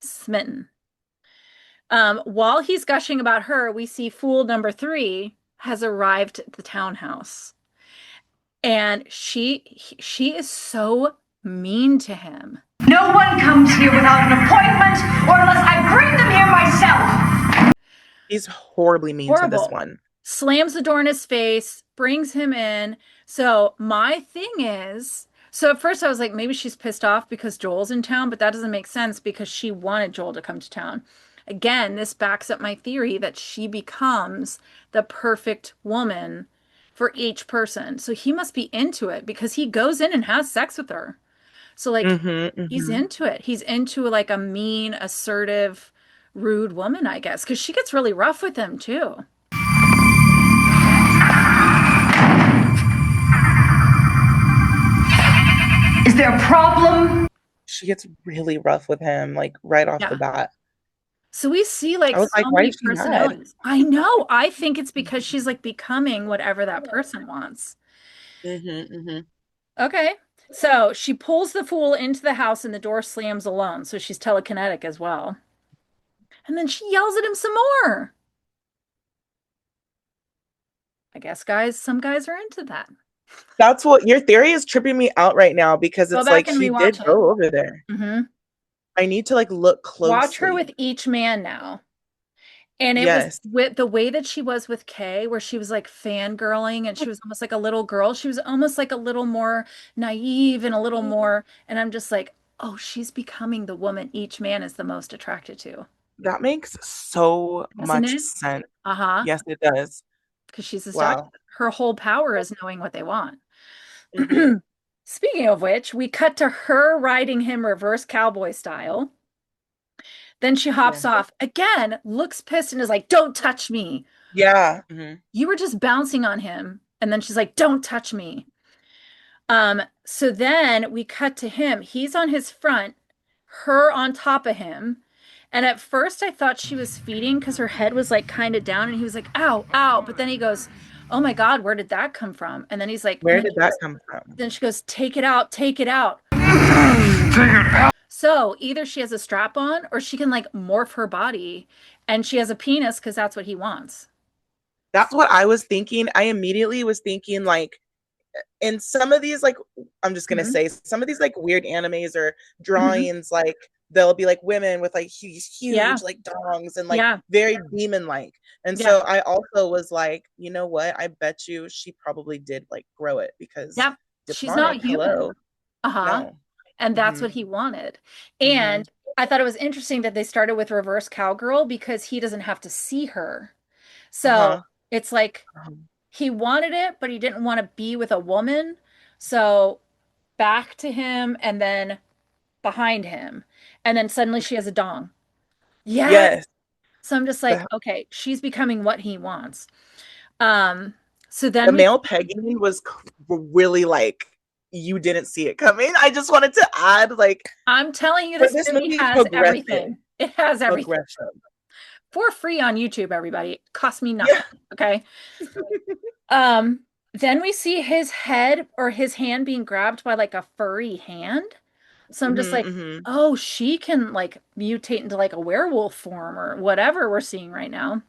Smitten. While he's gushing about her, we see fool number 3 has arrived at the townhouse. And she is so mean to him. No one comes here without an appointment or unless I bring them here myself. He's horribly mean to this one. Slams the door in his face, brings him in. So my thing is, so at first I was like, maybe she's pissed off because Joel's in town, but that doesn't make sense because she wanted Joel to come to town. Again, this backs up my theory that she becomes the perfect woman for each person. So he must be into it because he goes in and has sex with her. So like he's into it. He's into like a mean, assertive, rude woman, I guess, because she gets really rough with him too. Is there a problem? She gets really rough with him, like right off the bat. So we see like I was so like, why many is she mad? personalities. I know. I think it's because she's like becoming whatever that person wants. Okay. So she pulls the fool into the house and the door slams alone. So she's telekinetic as well. And then she yells at him some more. I guess some guys are into that. That's what your theory is tripping me out right now because it's like he did go over there. I need to like look closely. Watch her with each man now. And it was with the way that she was with Kay, where she was like fangirling and she was almost like a little girl. She was almost like a little more naive and a little more. And I'm just like, oh, she's becoming the woman each man is the most attracted to. That makes so much sense. Yes, it does. Because she's her whole power is knowing what they want. Speaking of which, we cut to her riding him reverse cowboy style. Then she hops off again, looks pissed, and is like, don't touch me. Yeah. You were just bouncing on him. And then she's like, don't touch me. So then we cut to him. He's on his front, her on top of him. And at first I thought she was feeding because her head was like kind of down. And he was like, ow, ow. But then he goes, oh my God, where did that come from? And then he's like, where did that come from? Then she goes, take it out, take it out. Take it out. So either she has a strap on or she can like morph her body and she has a penis because that's what he wants. That's what I was thinking. I immediately was thinking like in some of these, like, I'm just going to say some of these like weird animes or drawings, like they'll be like women with like huge like dongs and like very demon-like. And so I also was like, you know what? I bet you she probably did like grow it because she's not human. No. And that's what he wanted. And I thought it was interesting that they started with reverse cowgirl because he doesn't have to see her. So it's like he wanted it, but he didn't want to be with a woman. So back to him and then behind him. And then suddenly she has a dong. Yes. So I'm just like, okay, she's becoming what he wants. So then the male pegging was really like, you didn't see it coming. I just wanted to add, like, I'm telling you, this movie has everything. It has everything for free on YouTube. Everybody, it cost me nothing. Okay. Then we see his head or his hand being grabbed by like a furry hand. So I'm just like, oh, she can like mutate into like a werewolf form or whatever we're seeing right now.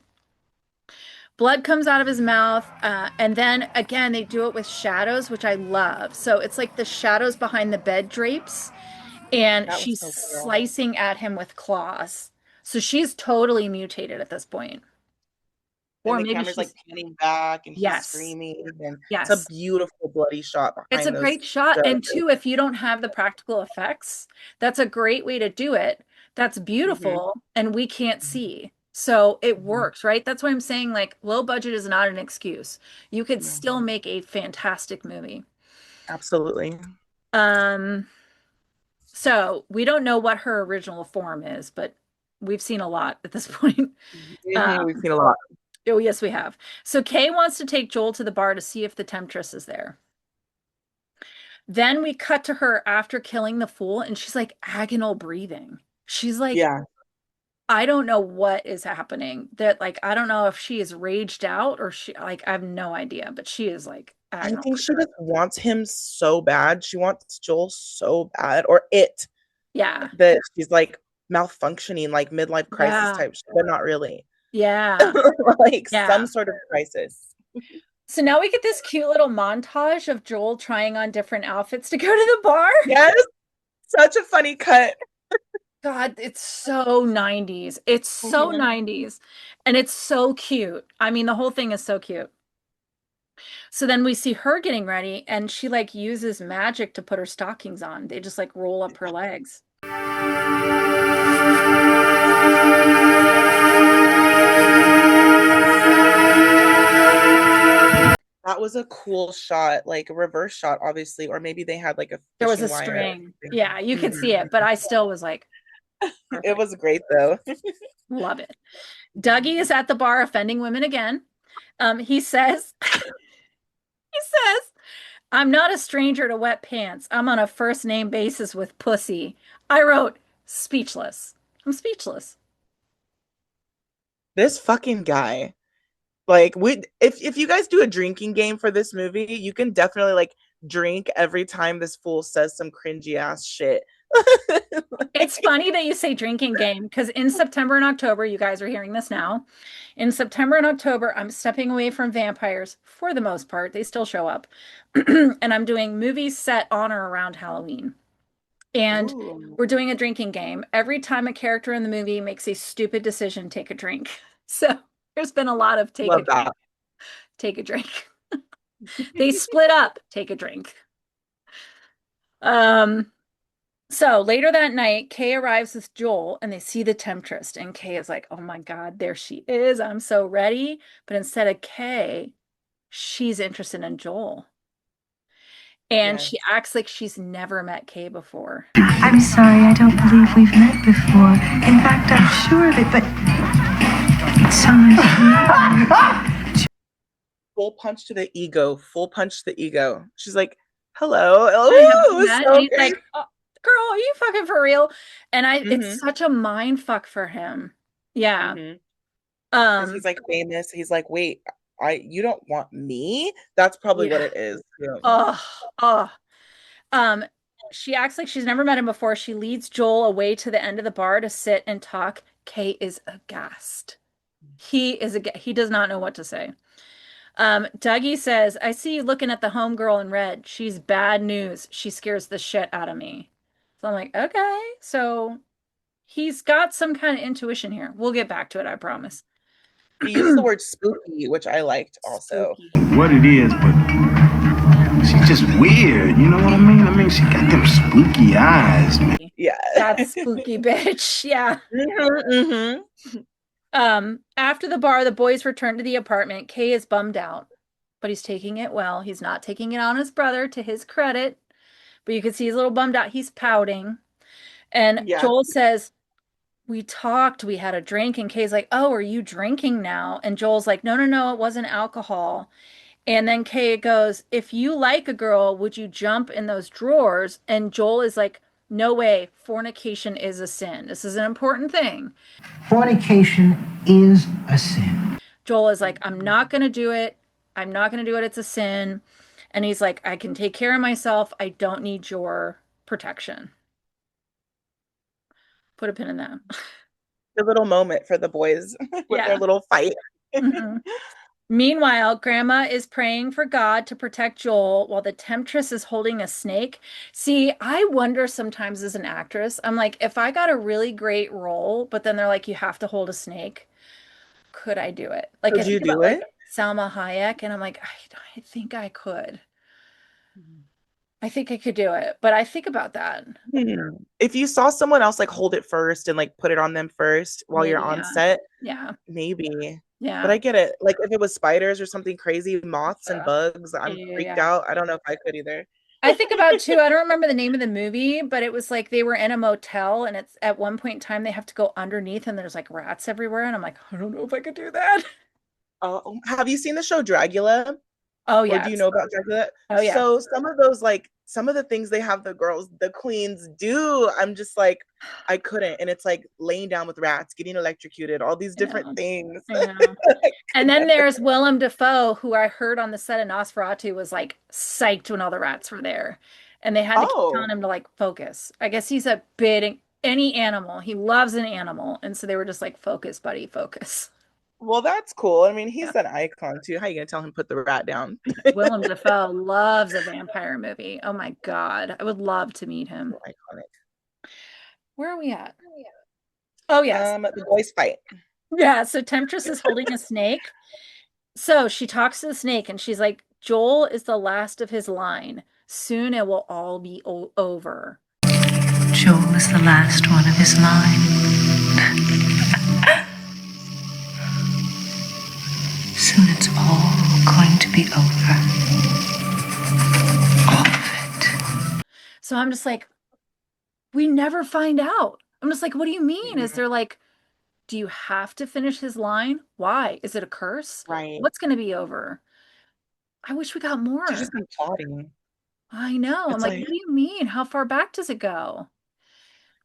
Blood comes out of his mouth, and then again, they do it with shadows, which I love. So it's like the shadows behind the bed drapes, and That was she's so cool. slicing at him with claws. So she's totally mutated at this point. And Or the maybe camera's like she's, panning back and he's yes, screaming. And it's a yes. beautiful bloody shot It's a behind those great shot. And shadows. two, if you don't have the practical effects, that's a great way to do it. That's Mhm. beautiful and we can't see. So it Mhm. works, right? That's why I'm saying like low budget is not an excuse. You could No, still make a fantastic movie. absolutely. Um, so we don't know what her original form is, but we've seen a lot at this point. Mhm, we've seen a lot. Oh, yes, we have. So Kay wants to take Joel to the bar to see if the temptress is there. Then we cut to her after killing the fool, and she's like agonal breathing. She's like, Yeah. I don't know what is happening. That like I don't know if she is raged out or she like I have no idea, but she is like I agonal think she breathing. just wants him so bad. She wants Joel so bad, or it, Yeah. that she's like malfunctioning, like midlife crisis Yeah. type shit, but not really. Yeah. Like some Yeah. sort of crisis. So now we get this cute little montage of Joel trying on different outfits to go to the bar. Yes, such a funny cut. God, it's so 90s. It's so Mhm. 90s. And it's so cute. I mean, the whole thing is so cute. So then we see her getting ready and she like uses magic to put her stockings on. They just like roll up her legs. That was a cool shot, like a reverse shot, obviously, or maybe they had like a There was a fishing wire. string. Yeah, you could see Mhm. it, but I still was like, It perfect. was great though. Love it. Dougie is at the bar offending women again. He says, he says, I'm not a stranger to wet pants. I'm on a first name basis with pussy. I wrote speechless. I'm speechless. This fucking guy. Like we if you guys do a drinking game for this movie, you can definitely like drink every time this fool says some cringy ass shit. It's funny that you say drinking game because in September and October, you guys are hearing this now. In September and October, I'm stepping away from vampires for the most part. They still show up. And I'm doing movies set on or around Halloween. And Ooh. we're doing a drinking game. Every time a character in the movie makes a stupid decision, take a drink. So there's been a lot of take a Love drink, that. take a drink. They split up, take a drink. Um, So later that night, Kay arrives with Joel and they see the temptress. And Kay is like, oh my God, there she is. I'm so ready. But instead of Kay, she's interested in Joel. And Yes. she acts like she's never met Kay before. I'm sorry, I don't believe we've met before. In fact, I'm sure of it, but it's so nice to meet you. Full punch to the ego. Full punch to the ego. She's like, hello. I have Oh, it was met. And so he's great. like, oh, girl, are you fucking for real? And it's Mm-hmm. such a mind fuck for him. Yeah. Mm-hmm. Because Um, he's like famous. He's like, wait, you don't want me? That's probably what yeah. it is. Yeah. Oh, oh. Um, she acts like she's never met him before. She leads Joel away to the end of the bar to sit and talk. Kay is aghast. He does not know what to say. Dougie says, I see you looking at the homegirl in red. She's bad news. She scares the shit out of me. So I'm like, okay. So he's got some kind of intuition here. We'll get back to it, I promise. He used the word spooky, which I liked also. Spooky. What it is, but she's just weird. You know what I mean? I mean, she got them spooky eyes, man. Yeah. That spooky bitch. Yeah. Mm-hmm. After the bar, the boys return to the apartment. Kay is bummed out, but he's taking it well. He's not taking it on his brother, to his credit, but you can see he's a little bummed out. He's pouting. And Yeah. Joel says, we talked, we had a drink, and Kay's like, oh, are you drinking now? And Joel's like, no, no, no, it wasn't alcohol. And then Kay goes, if you like a girl, would you jump in those drawers? And Joel is like, no way, fornication is a sin. This is an important thing. Fornication is a sin. Joel is like, I'm not going to do it. I'm not going to do it. It's a sin. And he's like, I can take care of myself. I don't need your protection. Put a pin in that. The little moment for the boys with their Yeah. little fight. Mhm. Meanwhile, Grandma is praying for God to protect Joel while the temptress is holding a snake. See, I wonder sometimes as an actress, I'm like, if I got a really great role, but then they're like, you have to hold a snake, could I do it? Like, I Could you think about do like it? Salma Hayek, and I'm like, I think I could. I think I could do it, but I think about that. If you saw someone else like hold it first and like put it on them first while you're Maybe, on yeah. set, Yeah. maybe. But Yeah. I get it. Like if it was spiders or something crazy, moths and bugs, Yeah, I'm yeah, freaked yeah. out. I don't know if I could either. I think about too, I don't remember the name of the movie, but it was like they were in a motel and it's at one point in time they have to go underneath and there's like rats everywhere. And I'm like, I don't know if I could do that. Have you seen the show Dragula? Oh, Or do you yes. know about Dracula? Oh, yeah. So some of those, like some of the things they have the girls, the queens do, I'm just like, I couldn't. And it's like laying down with rats, getting electrocuted, all these I different know. things. I know. And then there's Willem Dafoe, who I heard on the set of Nosferatu was like psyched when all the rats were there. And they had to keep Oh, telling him to like focus. I guess he's a bit any animal. He loves an animal. And so they were just like, focus, buddy, focus. well, that's cool. I mean, Yeah. he's an icon too. How you gonna tell him put the rat down? Willem Dafoe loves a vampire movie. Oh my God. I would love to meet him. Iconic. Where are we at? Oh, yes. The boys fight. Yeah. So Temptress is holding a snake. So she talks to the snake and she's like, Joel is the last of his line. Soon it will all be over. Joel is the last one of his line. Soon it's all going to be over. All of it. So I'm just like, we never find out. I'm just like, what do you mean? Is there like, do you have to finish his line? Why? Is it a curse? Right. What's going to be over? I wish we got more. She's just been plotting. I know. I'm It's like, like, what do you mean? How far back does it go?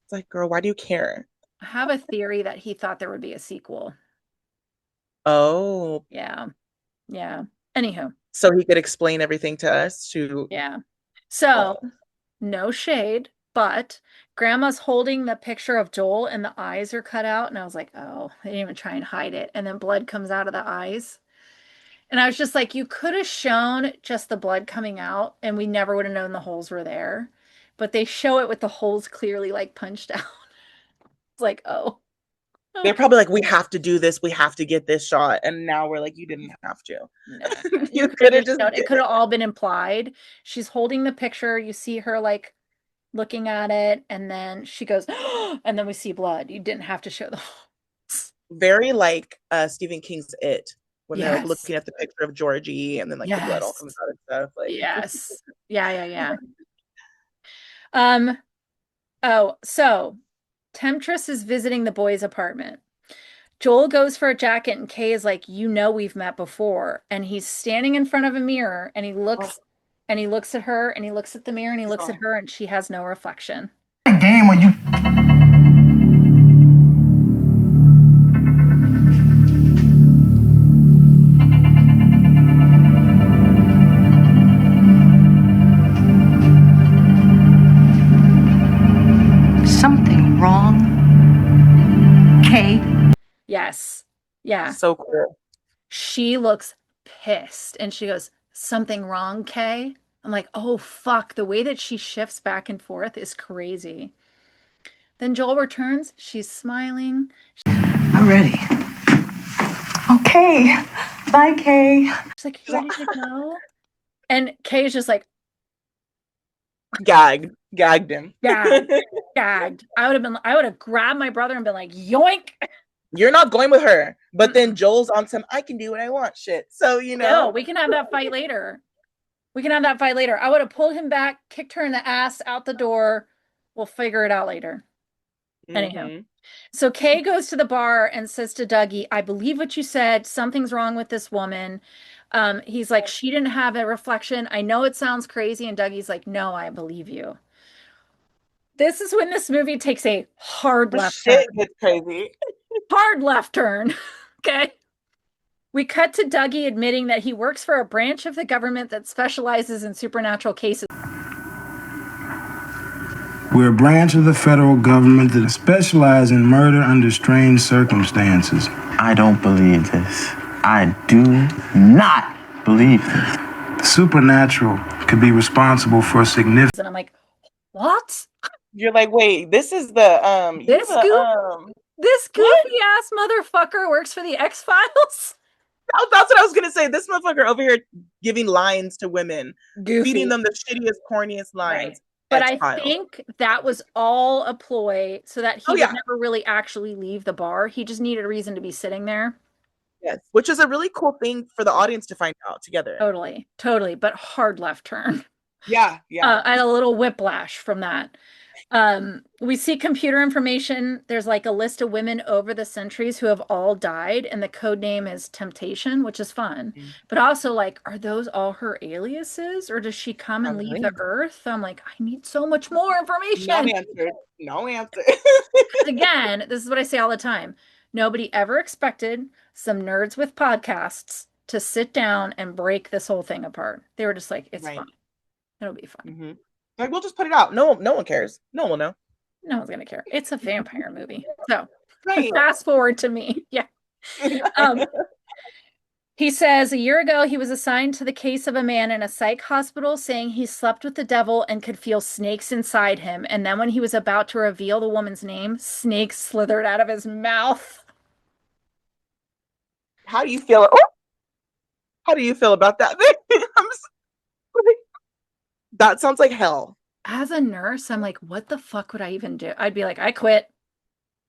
it's like, girl, why do you care? I have a theory that he thought there would be a sequel. Oh, Yeah. Yeah. Anywho. so he could explain everything to us to Yeah. So, no shade, but Grandma's holding the picture of Joel and the eyes are cut out. And I was like, oh, they didn't even try and hide it. And then blood comes out of the eyes. And I was just like, you could have shown just the blood coming out and we never would have known the holes were there. But they show it with the holes clearly like punched out. It's like, oh. they're probably like, we have to do this, we have to get this shot. And now we're like, you didn't have to. No. You could have just it could have all been implied. She's holding the picture. You see her like looking at it, and then she goes, and then we see blood. You didn't have to show the very like Stephen King's It, when they're like Yes. looking at the picture of Georgie and then like the blood all Yes. comes out and stuff. Like Yes. Yeah. Oh, so Temptress is visiting the boys' apartment. Joel goes for a jacket and Kay is like, you know, we've met before. And he's standing in front of a mirror and he looks and he looks at her and he looks at the mirror and he looks at her and she has no reflection. Game when you Something wrong? Kay? Yes. Yeah. so cool. She looks pissed and she goes, something wrong, Kay? I'm like, oh, fuck. The way that she shifts back and forth is crazy. Then Joel returns. She's smiling. I'm ready. Okay. Bye, Kay. She's like, you ready to go? And Kay is just like, Gagged him. gagged. I would have grabbed my brother and been like, yoink. You're not going with her. But then Joel's on some I can do what I want shit. So you know. No, we can have that fight later. I would have pulled him back, kicked her in the ass out the door. We'll figure it out later. Anyhow. So Kay goes to the bar and says to Dougie, I believe what you said. Something's wrong with this woman. He's like, she didn't have a reflection. I know it sounds crazy. And Dougie's like, no, I believe you. This is when this movie takes a hard left turn. Shit gets crazy. Hard left turn. Okay. We cut to Dougie admitting that he works for a branch of the government that specializes in supernatural cases. We're a branch of the federal government that specializes in murder under strange circumstances. I don't believe this. I do not believe this. The supernatural could be responsible for a significant. And I'm like, what? You're like, wait, this is the This this goofy ass motherfucker works for the X-Files. That's what I was gonna say. This motherfucker over here giving lines to women, Goofy. feeding them the shittiest, corniest lines. Right. But X-Files. I think that was all a ploy so that he would never really actually leave the bar. He just needed a reason to be sitting there. Yes, which is a really cool thing for the audience to find out together. Totally, but hard left turn. Yeah. I had a little whiplash from that. We see computer information. There's like a list of women over the centuries who have all died, and the code name is Temptation, which is fun. But also, like, are those all her aliases, or does she come and leave the earth? I'm like, I need so much more information. No answer. Again, this is what I say all the time. Nobody ever expected some nerds with podcasts to sit down and break this whole thing apart. They were just like, it's fine. It'll be fun. Mm-hmm. Like, we'll just put it out. No one cares. No one will know. No one's gonna care. It's a vampire movie. So fast forward to me. Yeah. He says a year ago he was assigned to the case of a man in a psych hospital saying he slept with the devil and could feel snakes inside him. And then when he was about to reveal the woman's name, snakes slithered out of his mouth. How do you feel? Oh! How do you feel about that? That sounds like hell. As a nurse, I'm like, what the fuck would I even do? I'd be like, I quit.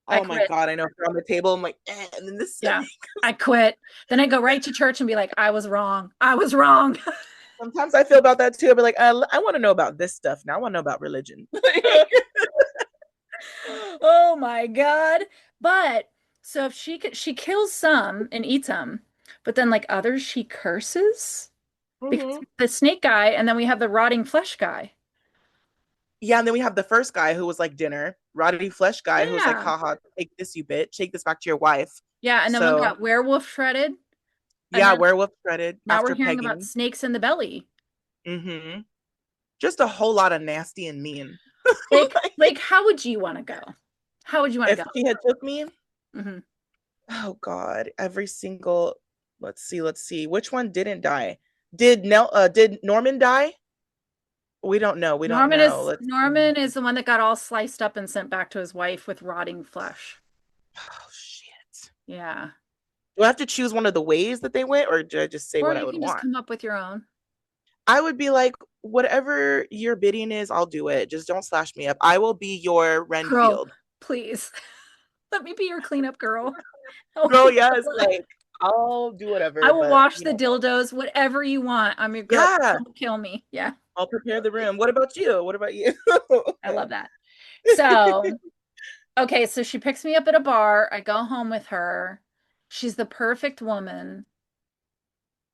Oh my God, I know. If you're on the table, I'm like, and then this. Yeah, I quit. Then I go right to church and be like, I was wrong. I was wrong. Sometimes I feel about that too. I'll be like, I want to know about this stuff now. I want to know about religion. Oh my God. But so if she kills some and eats them, but then like others she curses because the snake guy, and then we have the rotting flesh guy. Yeah, and then we have the first guy who was like dinner, rotting flesh guy who's like, haha, take this, you bitch, take this back to your wife. Yeah, and then we got werewolf shredded. Yeah, werewolf shredded. Now we're hearing about snakes in the belly. Mm-hmm. Just a whole lot of nasty and mean. Like, how would you want to go? How would you want to go? If he had took me? Mm-hmm. Oh God, every single. Let's see. Which one didn't die? Did Norman die? We don't know. Norman is the one that got all sliced up and sent back to his wife with rotting flesh. Oh shit. Yeah. Do I have to choose one of the ways that they went, or do I just say what I would want? Just come up with your own. I would be like, whatever your bidding is, I'll do it. Just don't slash me up. I will be your Renfield. Girl, please. Let me be your cleanup girl. Girl, yes, like I'll do whatever. I will wash the dildos, whatever you want. I'm your girl. Yeah. Don't kill me. Yeah. I'll prepare the room. What about you? I love that. So, okay, so she picks me up at a bar. I go home with her. She's the perfect woman.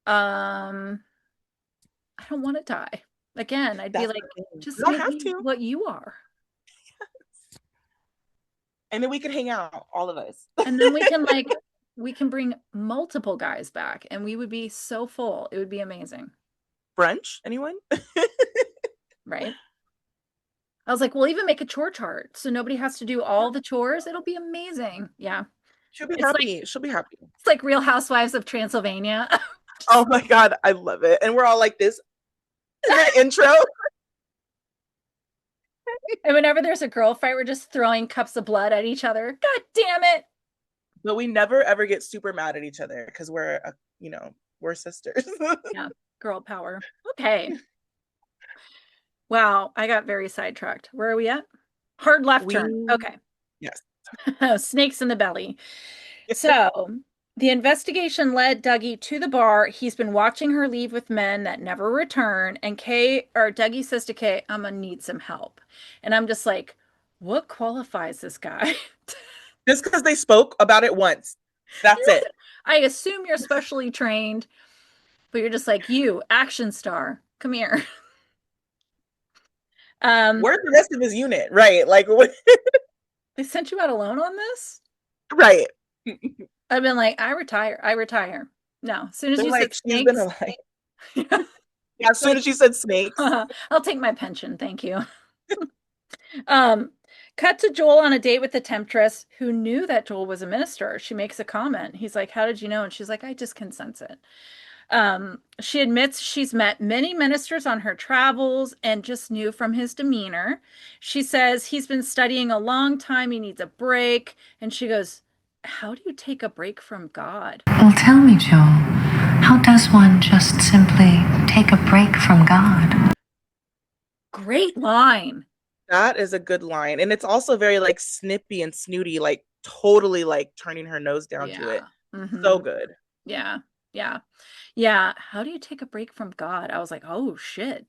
I don't want to die. Again, I'd be like, just make me what you are. Yes. And then we can hang out, all of us. And then we can bring multiple guys back and we would be so full. It would be amazing. Brunch? Anyone? Right. I was like, we'll even make a chore chart so nobody has to do all the chores. It'll be amazing. Yeah. She'll be happy. She'll be happy. It's like Real Housewives of Transylvania. Oh my God, I love it. And we're all like this in the intro. And whenever there's a girl fight, we're just throwing cups of blood at each other. God damn it. But we never ever get super mad at each other because we're sisters. Yeah. Girl power. Okay. Wow, I got very sidetracked. Where are we at? Hard left turn. Okay. Yes. Snakes in the belly. So the investigation led Dougie to the bar. He's been watching her leave with men that never return. And Dougie says to Kay, I'm gonna need some help. And I'm just like, what qualifies this guy? Just because they spoke about it once. That's it. I assume you're specially trained. But you're just like, you, action star, come here. Where's the rest of his unit? Right. Like, they sent you out alone on this? Right. I've been like, I retire. No, as soon as you said snakes. Yeah, as soon as you said snakes. I'll take my pension. Thank you. Cut to Joel on a date with the temptress who knew that Joel was a minister. She makes a comment. He's like, "How did you know?" And she's like, "I just can sense it." She admits she's met many ministers on her travels and just knew from his demeanor. She says he's been studying a long time. He needs a break. And she goes, "How do you take a break from God?" Well, tell me, Joel, how does one just simply take a break from God? Great line. That is a good line. And it's also very like snippy and snooty, like totally like turning her nose down to it. So good. Yeah. Yeah. Yeah. How do you take a break from God? I was like, oh shit.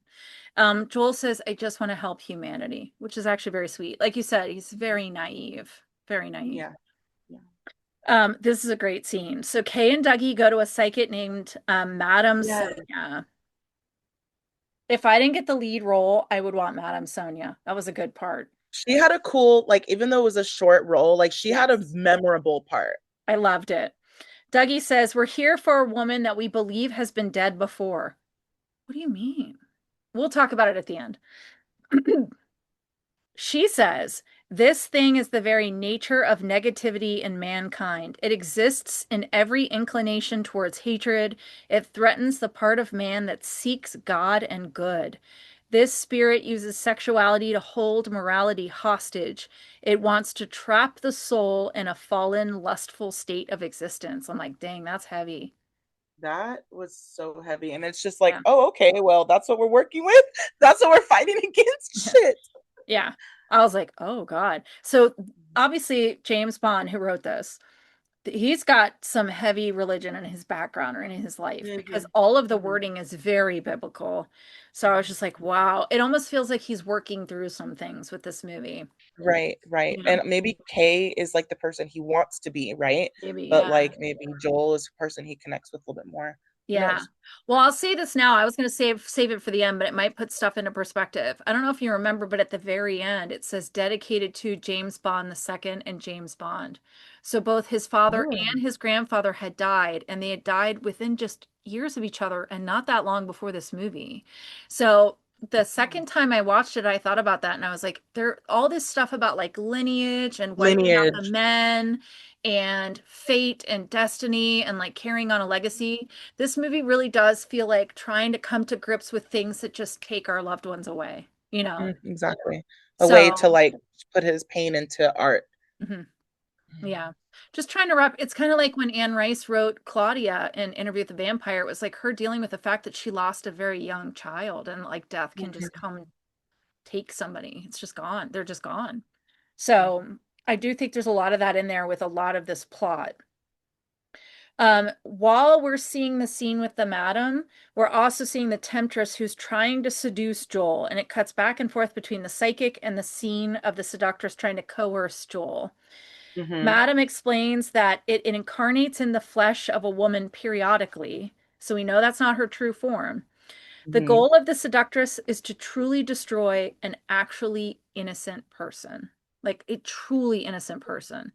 Joel says, I just want to help humanity, which is actually very sweet. Like you said, he's very naive. Very naive. Yeah. This is a great scene. So Kay and Dougie go to a psychic named Madame Sonia. If I didn't get the lead role, I would want Madame Sonia. That was a good part. She had a cool, like, even though it was a short role, like she had a memorable part. I loved it. Dougie says, we're here for a woman that we believe has been dead before. What do you mean? We'll talk about it at the end. She says, this thing is the very nature of negativity in mankind. It exists in every inclination towards hatred. It threatens the part of man that seeks God and good. This spirit uses sexuality to hold morality hostage. It wants to trap the soul in a fallen, lustful state of existence. I'm like, dang, that's heavy. That was so heavy. And it's just like, oh, okay, well, that's what we're working with. That's what we're fighting against. Shit. Yeah. I was like, oh God. So obviously James Bond, who wrote this, he's got some heavy religion in his background or in his life because all of the wording is very biblical. So I was just like, wow, it almost feels like he's working through some things with this movie. Right. Yeah. And maybe Kay is like the person he wants to be, right? Maybe, But yeah. like maybe Joel is the person he connects with a little bit more. Yeah. Well, I'll say this now. I was going to save it for the end, but it might put stuff into perspective. I don't know if you remember, but at the very end, it says dedicated to James Bond II and James Bond. So both his father and his grandfather had died, and they had died within just years of each other and not that long before this movie. So the second time I watched it, I thought about that and I was like, there all this stuff about like lineage and wiping out the men and fate and destiny and like carrying on a legacy. This movie really does feel like trying to come to grips with things that just take our loved ones away, you know? Exactly. A way to like put his pain into art. Yeah. Just trying to wrap, it's kind of like when Anne Rice wrote Claudia in Interview with the Vampire. It was like her dealing with the fact that she lost a very young child and like death can just come and take somebody. It's just gone. They're just gone. So I do think there's a lot of that in there with a lot of this plot. While we're seeing the scene with the madam, we're also seeing the temptress who's trying to seduce Joel, and it cuts back and forth between the psychic and the scene of the seductress trying to coerce Joel. Madam explains that it incarnates in the flesh of a woman periodically, so we know that's not her true form. The goal of the seductress is to truly destroy an actually innocent person, like a truly innocent person.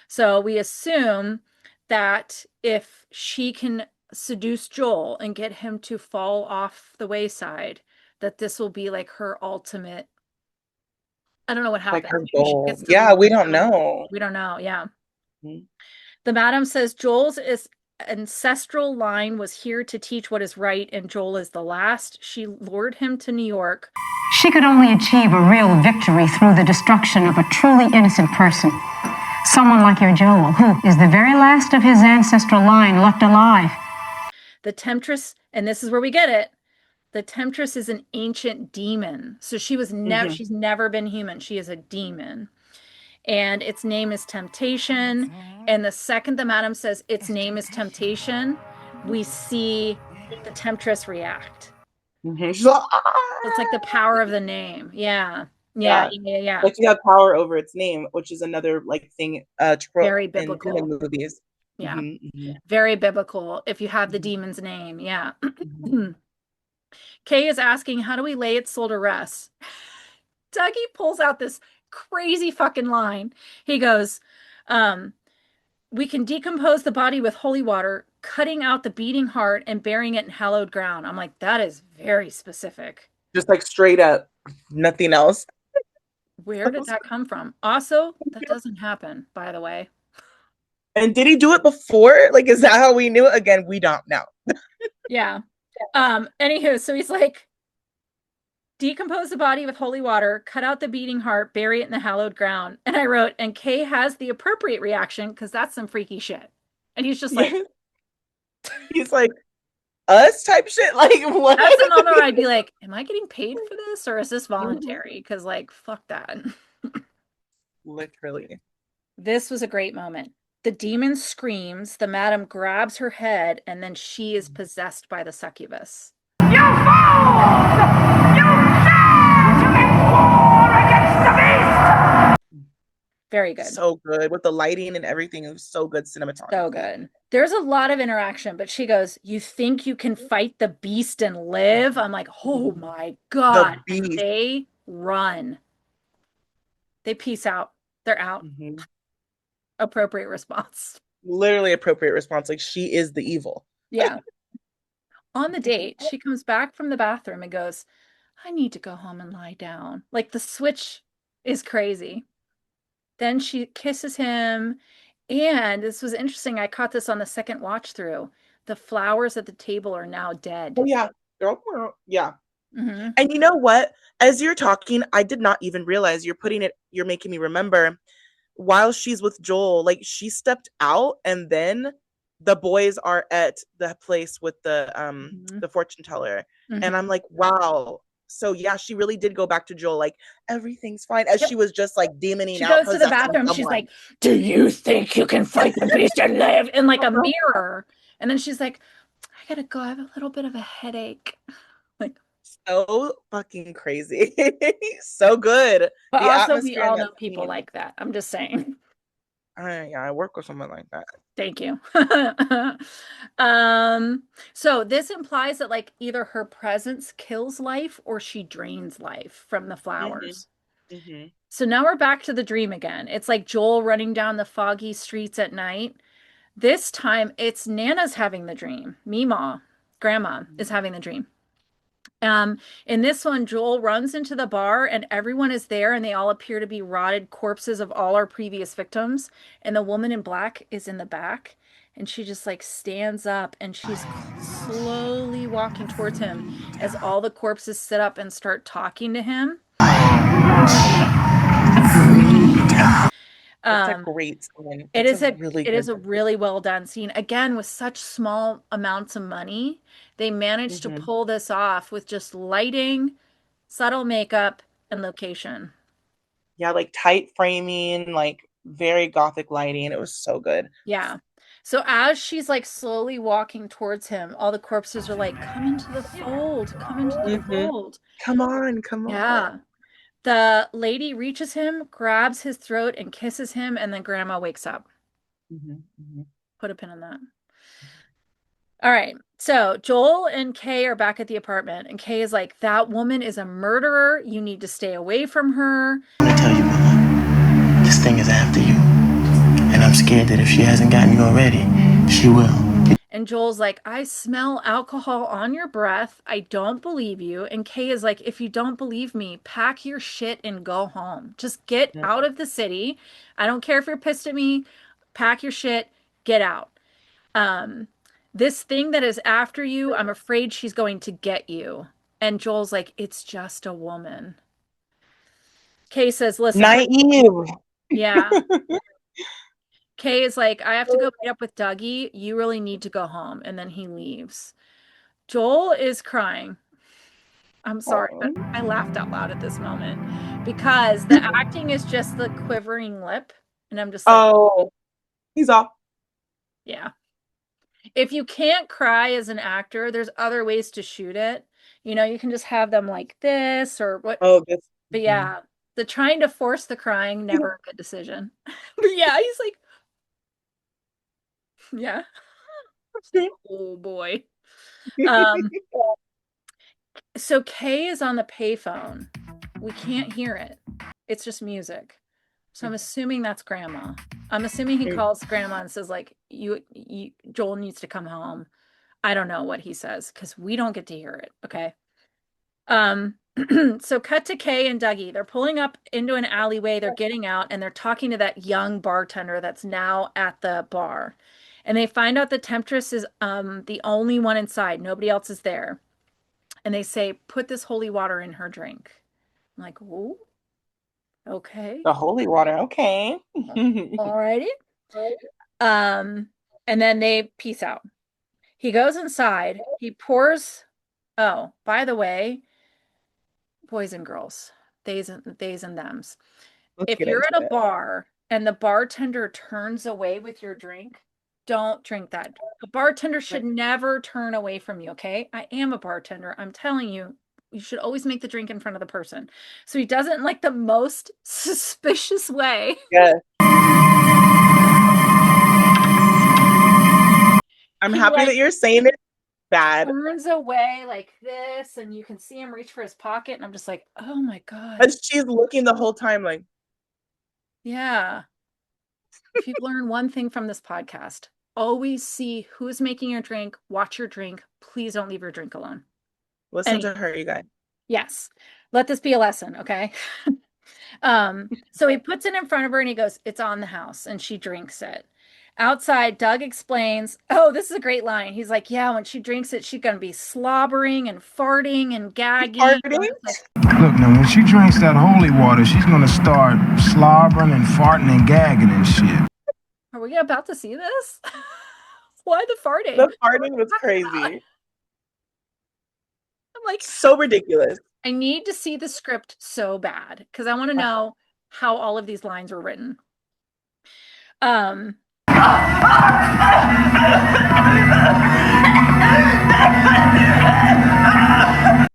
So we assume that if she can seduce Joel and get him to fall off the wayside, that this will be like her ultimate. I don't know what happens. Like her goal. Yeah, we don't know. We don't know. Yeah. The madam says Joel's ancestral line was here to teach what is right, and Joel is the last. She lured him to New York. She could only achieve a real victory through the destruction of a truly innocent person. Someone like your Joel, who is the very last of his ancestral line left alive. The temptress, and this is where we get it, the temptress is an ancient demon. So she was she's never been human. She is a demon. And its name is Temptation. And the second the madam says its name is Temptation, we see the temptress react. She's like, it's like the power of the name. Yeah. Like you have power over its name, which is another like thing very biblical in movies. Yeah. Very biblical if you have the demon's name. Yeah. Kay is asking, how do we lay its soul to rest? Dougie pulls out this crazy fucking line. He goes, we can decompose the body with holy water, cutting out the beating heart and burying it in hallowed ground. I'm like, that is very specific. Just like straight up, nothing else. Where did that come from? Also, that doesn't happen, by the way. And did he do it before? Like, is that how we knew it? Again, we don't know. Yeah. Anywho, so he's like, decompose the body with holy water, cut out the beating heart, bury it in the hallowed ground. And I wrote, and Kay has the appropriate reaction because that's some freaky shit. And he's just like, he's like, us type shit? Like, what? That's a moment where I'd be like, am I getting paid for this or is this voluntary? Because, like, fuck that. Literally. This was a great moment. The demon screams, the madam grabs her head, and then she is possessed by the succubus. You fools! You dare to make war against the beast! Very good. So good. With the lighting and everything. It was so good cinematography. So good. There's a lot of interaction, but she goes, you think you can fight the beast and live? I'm like, oh my God. And they run. They peace out. They're out. Mm-hmm. Appropriate response. Literally appropriate response. Like, she is the evil. Yeah. On the date, she comes back from the bathroom and goes, I need to go home and lie down. Like, the switch is crazy. Then she kisses him. And this was interesting. I caught this on the second watch through. The flowers at the table are now dead. Oh, yeah. Yeah. Mm-hmm. And you know what? As you're talking, I did not even realize you're making me remember while she's with Joel, like, she stepped out and then the boys are at the place with the fortune teller. Mm-hmm. And I'm like, wow. So yeah, she really did go back to Joel, like, everything's fine. As she was just like demoning out. She goes to the bathroom. She's like, do you think you can fight the beast and live? In like a mirror. And then she's like, I gotta go. I have a little bit of a headache. Like, so fucking crazy. So good. But also, we all know people like that. I'm just saying. Yeah, I work with someone like that. Thank you. So this implies that, like, either her presence kills life or she drains life from the flowers. Mm-hmm. Mm-hmm. So now we're back to the dream again. It's like Joel running down the foggy streets at night. This time it's Nana's having the dream. Meemaw, grandma, is having the dream. In this one, Joel runs into the bar and everyone is there and they all appear to be rotted corpses of all our previous victims. And the woman in black is in the back and she just like stands up and she's slowly walking towards him as all the corpses sit up and start talking to him. It's a great scene. It is a really well done scene. Again, with such small amounts of money, they managed to pull this off with just lighting, subtle makeup, and location. Yeah, like tight framing, like very gothic lighting. It was so good. Yeah. So as she's like slowly walking towards him, all the corpses are like, come into the fold, come into the fold. Come on. Yeah. The lady reaches him, grabs his throat, and kisses him, and then Grandma wakes up. Put a pin in that. All right. So Joel and Kay are back at the apartment, and Kay is like, that woman is a murderer. You need to stay away from her. I'm gonna tell you, Mama, this thing is after you. And I'm scared that if she hasn't gotten you already, she will. And Joel's like, I smell alcohol on your breath. I don't believe you. And Kay is like, if you don't believe me, pack your shit and go home. Just get out of the city. I don't care if you're pissed at me. Pack your shit, get out. This thing that is after you, I'm afraid she's going to get you. And Joel's like, it's just a woman. Kay says, listen. Naive. Yeah. Kay is like, I have to go meet up with Dougie. You really need to go home. And then he leaves. Joel is crying. I'm sorry, but I laughed out loud at this moment because the acting is just the quivering lip. And I'm just like, oh, he's off. Yeah. If you can't cry as an actor, there's other ways to shoot it. You know, you can just have them like this or what. Oh, this. But yeah, the trying to force the crying, never a good decision. But yeah, he's like, yeah. Oh boy. So Kay is on the payphone. We can't hear it. It's just music. So I'm assuming that's Grandma. I'm assuming he calls Grandma and says like, you Joel needs to come home. I don't know what he says because we don't get to hear it. Okay. So cut to Kay and Dougie. They're pulling up into an alleyway. They're getting out and they're talking to that young bartender that's now at the bar. And they find out the temptress is the only one inside. Nobody else is there. And they say, put this holy water in her drink. I'm like, ooh, okay. The holy water, okay. Alrighty. And then they peace out. He goes inside. He pours. Oh, by the way, boys and girls, theys and thems. If you're at a bar and the bartender turns away with your drink, don't drink that. A bartender should never turn away from you, okay? I am a bartender. I'm telling you, you should always make the drink in front of the person. So he does it in like the most suspicious way. Yeah. I'm happy that you're saying it bad. Turns away like this, and you can see him reach for his pocket, and I'm just like, oh my God. And she's looking the whole time like, yeah. If you've learned one thing from this podcast, always see who's making your drink, watch your drink. Please don't leave your drink alone. Listen to her, you guys. Yes. Let this be a lesson, okay? So he puts it in front of her and he goes, it's on the house, and she drinks it. Outside, Doug explains, oh, this is a great line. He's like, yeah, when she drinks it, she's going to be slobbering and farting and gagging. Look, now, when she drinks that holy water, she's going to start slobbering and farting and gagging and shit. Are we about to see this? Why the farting? The farting was crazy. I'm like, so ridiculous. I need to see the script so bad because I want to know how all of these lines were written.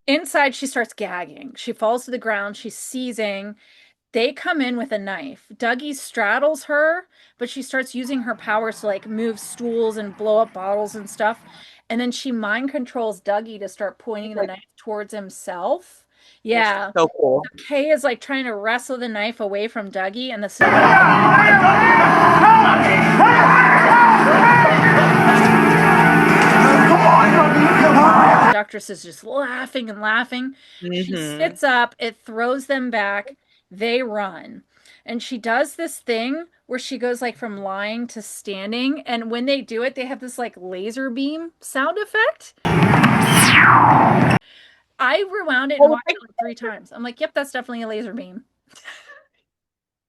Inside, she starts gagging. She falls to the ground. She's seizing. They come in with a knife. Dougie straddles her, but she starts using her powers to like move stools and blow up bottles and stuff. And then she mind controls Dougie to start pointing the knife towards himself. Yeah. So cool. Kay is like trying to wrestle the knife away from Dougie, and the doctress is just laughing and laughing. She sits up, it throws them back, they run. And she does this thing where she goes like from lying to standing, and when they do it, they have this like laser beam sound effect. I rewound it and watched it like 3 times. I'm like, yep, that's definitely a laser beam.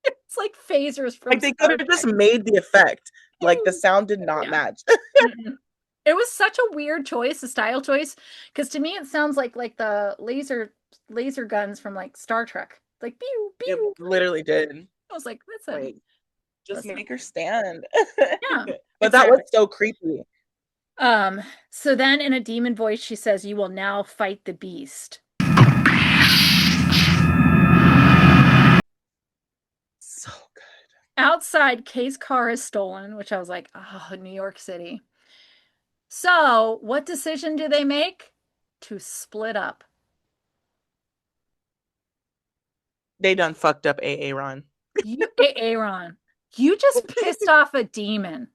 It's like phasers from like they could have just made the effect. Like the sound did not match. It was such a weird choice, a style choice, because to me it sounds like the laser guns from like Star Trek. Like pew pew. It literally did. I was like, that's it. Just make her stand. Yeah. But that was so creepy. So then in a demon voice, she says, you will now fight the beast. So good. Outside, Kay's car is stolen, which I was like, oh, New York City. So what decision do they make? To split up. They done fucked up Aaron. Aaron, you just pissed off a demon.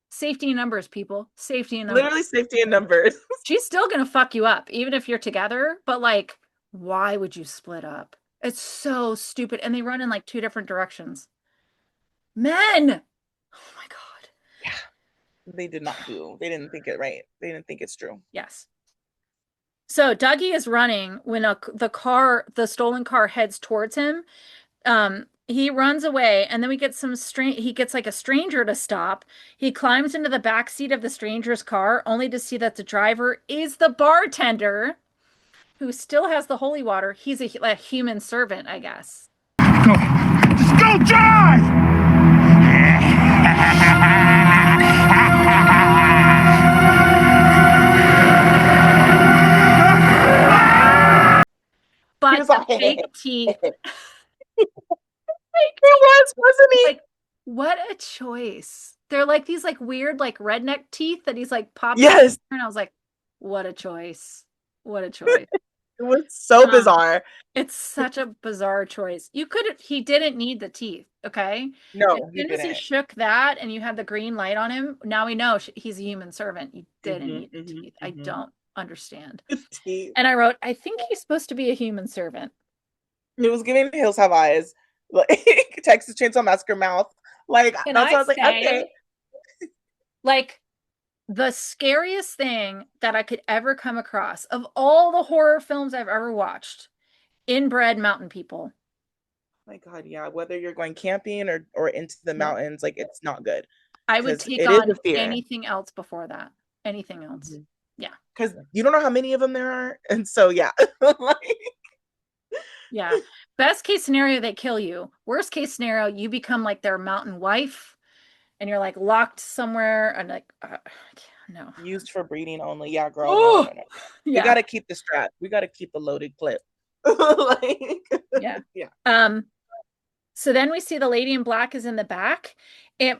Safety in numbers, people. Safety in numbers. Literally safety in numbers. She's still going to fuck you up, even if you're together. But, like, why would you split up? It's so stupid. And they run in, like, 2 different directions. Men! Oh, my God. Yeah. They did not do. They didn't think it right. They didn't think it's true. Yes. So Dougie is running when the stolen car heads towards him. He runs away, and then we get he gets like a stranger to stop. He climbs into the back seat of the stranger's car, only to see that the driver is the bartender, who still has the holy water. He's a human servant, I guess. Just go drive! But the fake teeth. It wasn't he? Like, what a choice. They're like these like weird like redneck teeth that he's like popping. Yes. And I was like, what a choice. What a choice. It was so bizarre. It's such a bizarre choice. He didn't need the teeth, okay? No, as soon as he shook that and you had the green light on him, now we know he's a human servant. You didn't need the teeth. I understand. Teeth. And I wrote, I think he's supposed to be a human servant. It was giving Hills Have Eyes, like Texas Chainsaw Massacre mouth. Like Can that's I what I was like, say, okay. like, the scariest thing that I could ever come across of all the horror films I've ever watched, inbred mountain people. My God, yeah. Whether you're going camping or into the Yep. mountains, like it's not good. I would 'Cause take it is on a fear. anything else before that. Anything else. Yeah. Because you don't know how many of them there are. And so yeah. Like, Yeah. Best case scenario, they kill you. Worst case scenario, you become like their mountain wife and you're like locked somewhere and like, no. used for breeding only. Yeah, girl. No, no, no. We Yeah. gotta keep the strap. We gotta keep the loaded clip. Like, Yeah. yeah. So then we see the lady in black is in the back,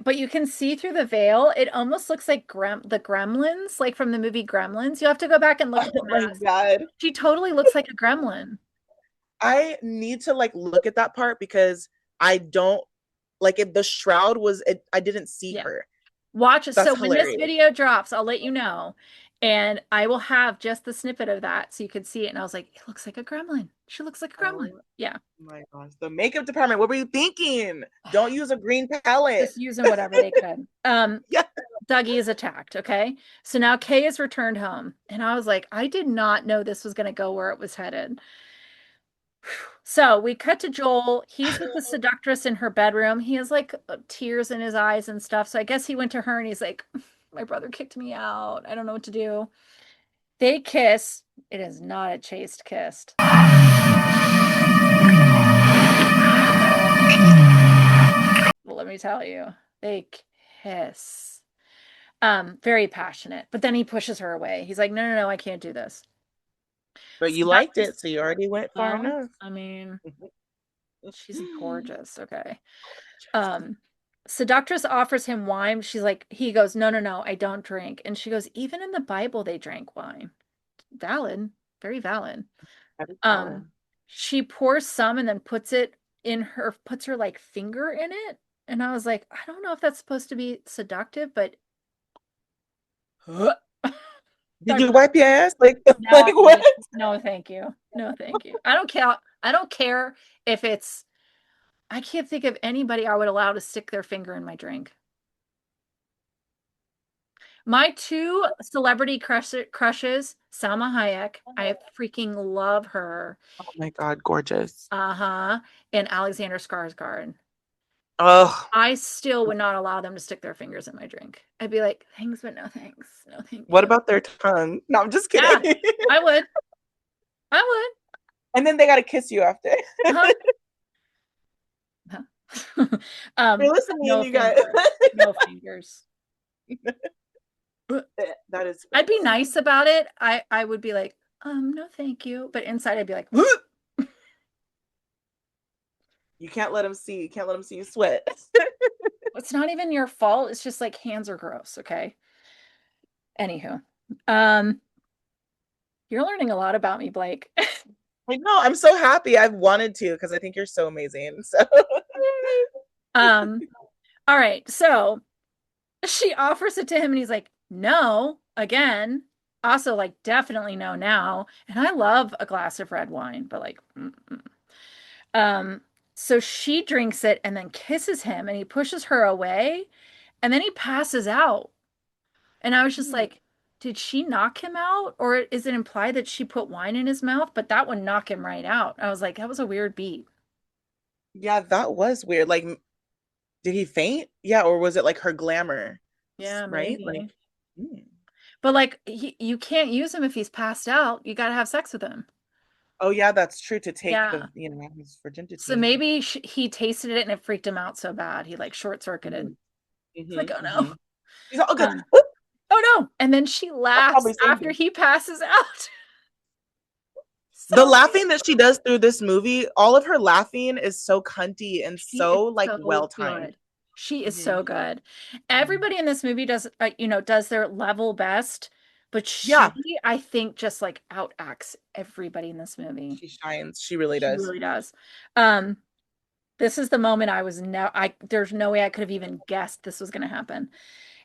but you can see through the veil. It almost looks like the Gremlins, like from the movie Gremlins. You have to go back and look at the Oh my mask. God. She totally looks like a gremlin. I need to like look at that part because I don't like if the shroud was I didn't see her. Watch it. That's So when this hilarious. video drops, I'll let you know. And I will have just the snippet of that so you could see it. And I was like, it looks like a gremlin. She looks like a gremlin. Yeah. My gosh. The makeup department, what were you thinking? Don't use a green palette. Just using whatever they could. Yeah. Dougie is attacked. Okay. So now Kay is returned home. And I was like, I did not know this was going to go where it was headed. So we cut to Joel. He's with the seductress in her bedroom. He has like tears in his eyes and stuff. So I guess he went to her and he's like, my brother kicked me out. I don't know what to do. They kiss. It is not a chaste kiss. Well, let me tell you, they kiss. Very passionate. But then he pushes her away. He's like, no, no, no, I can't do this. But you liked it, so you already went far enough. I mean, she's gorgeous. Okay. Seductress offers him wine. She's like, he goes, no, no, no, I don't drink. And she goes, even in the Bible, they drank wine. Valid. Very valid. She pours some and then puts her like finger in it. And I was like, I don't know if that's supposed to be seductive, but did you wipe your ass? Like, no, like what? No, thank you. No, thank you. I don't care if it's, I can't think of anybody I would allow to stick their finger in my drink. My two celebrity crushes, Salma Hayek. I freaking love her. Oh my God, gorgeous. And Alexander Skarsgård. Oh, I still would not allow them to stick their fingers in my drink. I'd be like, thanks, but no thanks. No thank you. What about their tongue? No, I'm just kidding. Yeah, I would. And then they gotta kiss you after. You're listening, no you guys. No fingers. That is. I'd be nice about it. I would be like, no, thank you. But inside, I'd be like, whoop. You can't let them see. You can't let them see you sweat. It's not even your fault. It's just like hands are gross. Okay. Anywho, you're learning a lot about me, Blake. I know. I'm so happy. I've wanted to because I think you're so amazing. So. All right. So she offers it to him, and he's like, no. Again. Also, like, definitely no now. And I love a glass of red wine, but like, so she drinks it and then kisses him, and he pushes her away, and then he passes out. And I was just like, did she knock him out? Or is it implied that she put wine in his mouth? But that would knock him right out. I was like, that was a weird beat. Yeah, that was weird. Like, did he faint? Yeah, or was it like her glamour? Yeah, right? Maybe. Like, but like, you can't use him if he's passed out. You got to have sex with him. Oh yeah, that's true. To take the, his virginity. So maybe he tasted it and it freaked him out so bad he like short circuited. He's like, oh no. He's all good. Oh no! And then she laughs after he passes out. The laughing that she does through this movie, all of her laughing is so cunty and so like well timed. She is so good. Everybody in this movie does their level best. But she, I think, just like outacts everybody in this movie. She shines. She really does. She really does. This is the moment there's no way I could have even guessed this was going to happen.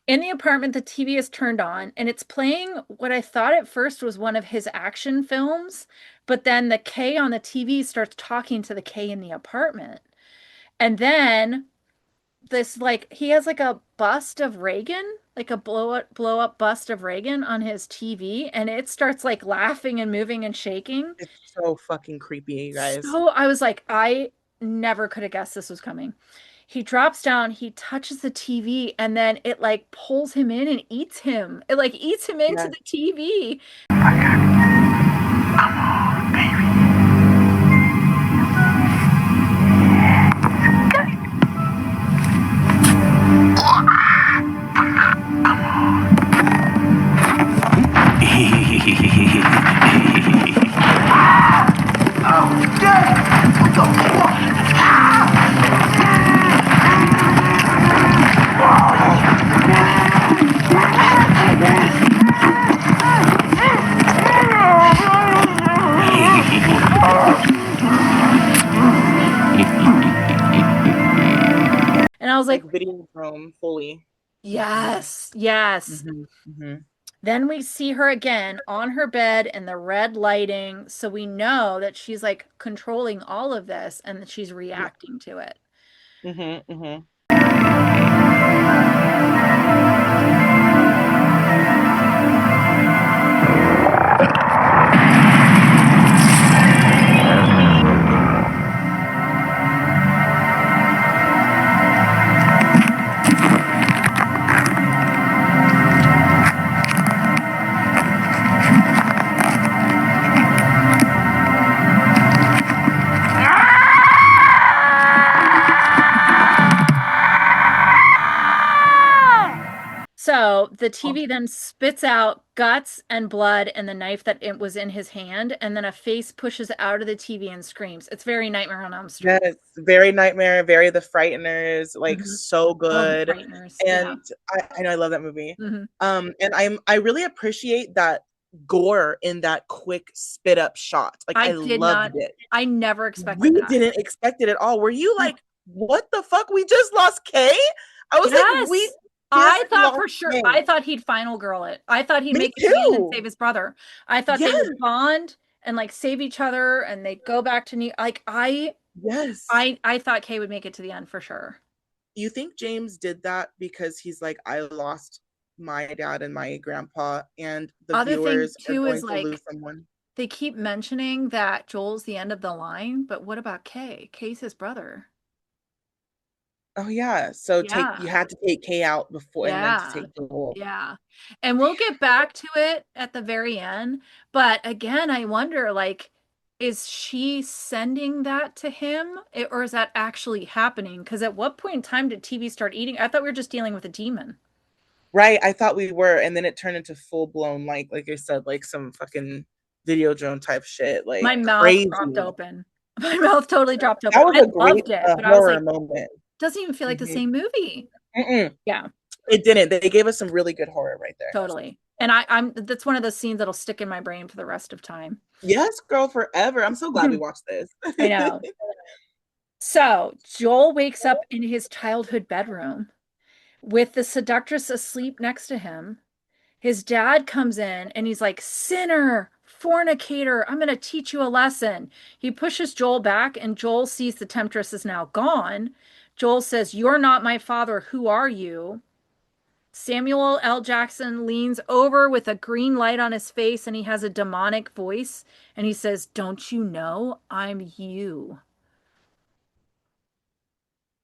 In the apartment, the TV is turned on and it's playing what I thought at first was one of his action films, but then the K on the TV starts talking to the K in the apartment. And then this like he has like a bust of Reagan, like a blow up bust of Reagan on his TV, and it starts like laughing and moving and shaking. It's so fucking creepy, you guys. So I was like, I never could have guessed this was coming. He drops down, he touches the TV, and then it like pulls him in and eats him. It like eats him into the TV. And I was like Videodrome fully. Yes, yes. Then we see her again on her bed in the red lighting, so we know that she's like controlling all of this and that she's reacting to it. So the TV then spits out guts and blood and the knife that it was in his hand, and then a face pushes out of the TV and screams. It's very Nightmare on Elm Street. Yes, very Nightmare, very The Frighteners, like so good. Oh, The Frighteners, and I know I love that movie. And I really appreciate that gore in that quick spit up shot. Like I loved it. I never expected We that. didn't expect it at all. Were you like, what the fuck? We just lost Kay? I was like, I thought for sure. I thought he'd final girl it. I thought he'd make it to the end and save his brother. I thought they would bond and like save each other and they'd go back to New. Like I thought Kay would make it to the end for sure. You think James did that because he's like, I lost my dad and my grandpa, and the Other viewers thing too are going is to like lose someone? they keep mentioning that Joel's the end of the line, but what about Kay? Kay's his brother. Oh yeah, so you had to take Kay out before and then to take Joel. Yeah. And we'll get back to it at the very end, but again, I wonder like is she sending that to him or is that actually happening? Because at what point in time did TV start eating? I thought we were just dealing with a demon. Right, I thought we were, and then it turned into full blown like I said, like some fucking Videodrome type shit. Like my mouth crazy. dropped open. My mouth totally dropped open. That was I a great loved it, but I was horror like, moment. Doesn't even feel like the same movie. Yeah, it didn't. They gave us some really good horror right there. Totally. And I'm that's one of those scenes that'll stick in my brain for the rest of time. Yes, girl, forever. I'm so glad we watched this. I know. So Joel wakes up in his childhood bedroom with the seductress asleep next to him. His dad comes in and he's like, sinner, fornicator, I'm going to teach you a lesson. He pushes Joel back and Joel sees the temptress is now gone. Joel says, you're not my father. Who are you? Samuel L. Jackson leans over with a green light on his face and he has a demonic voice and he says, don't you know I'm you?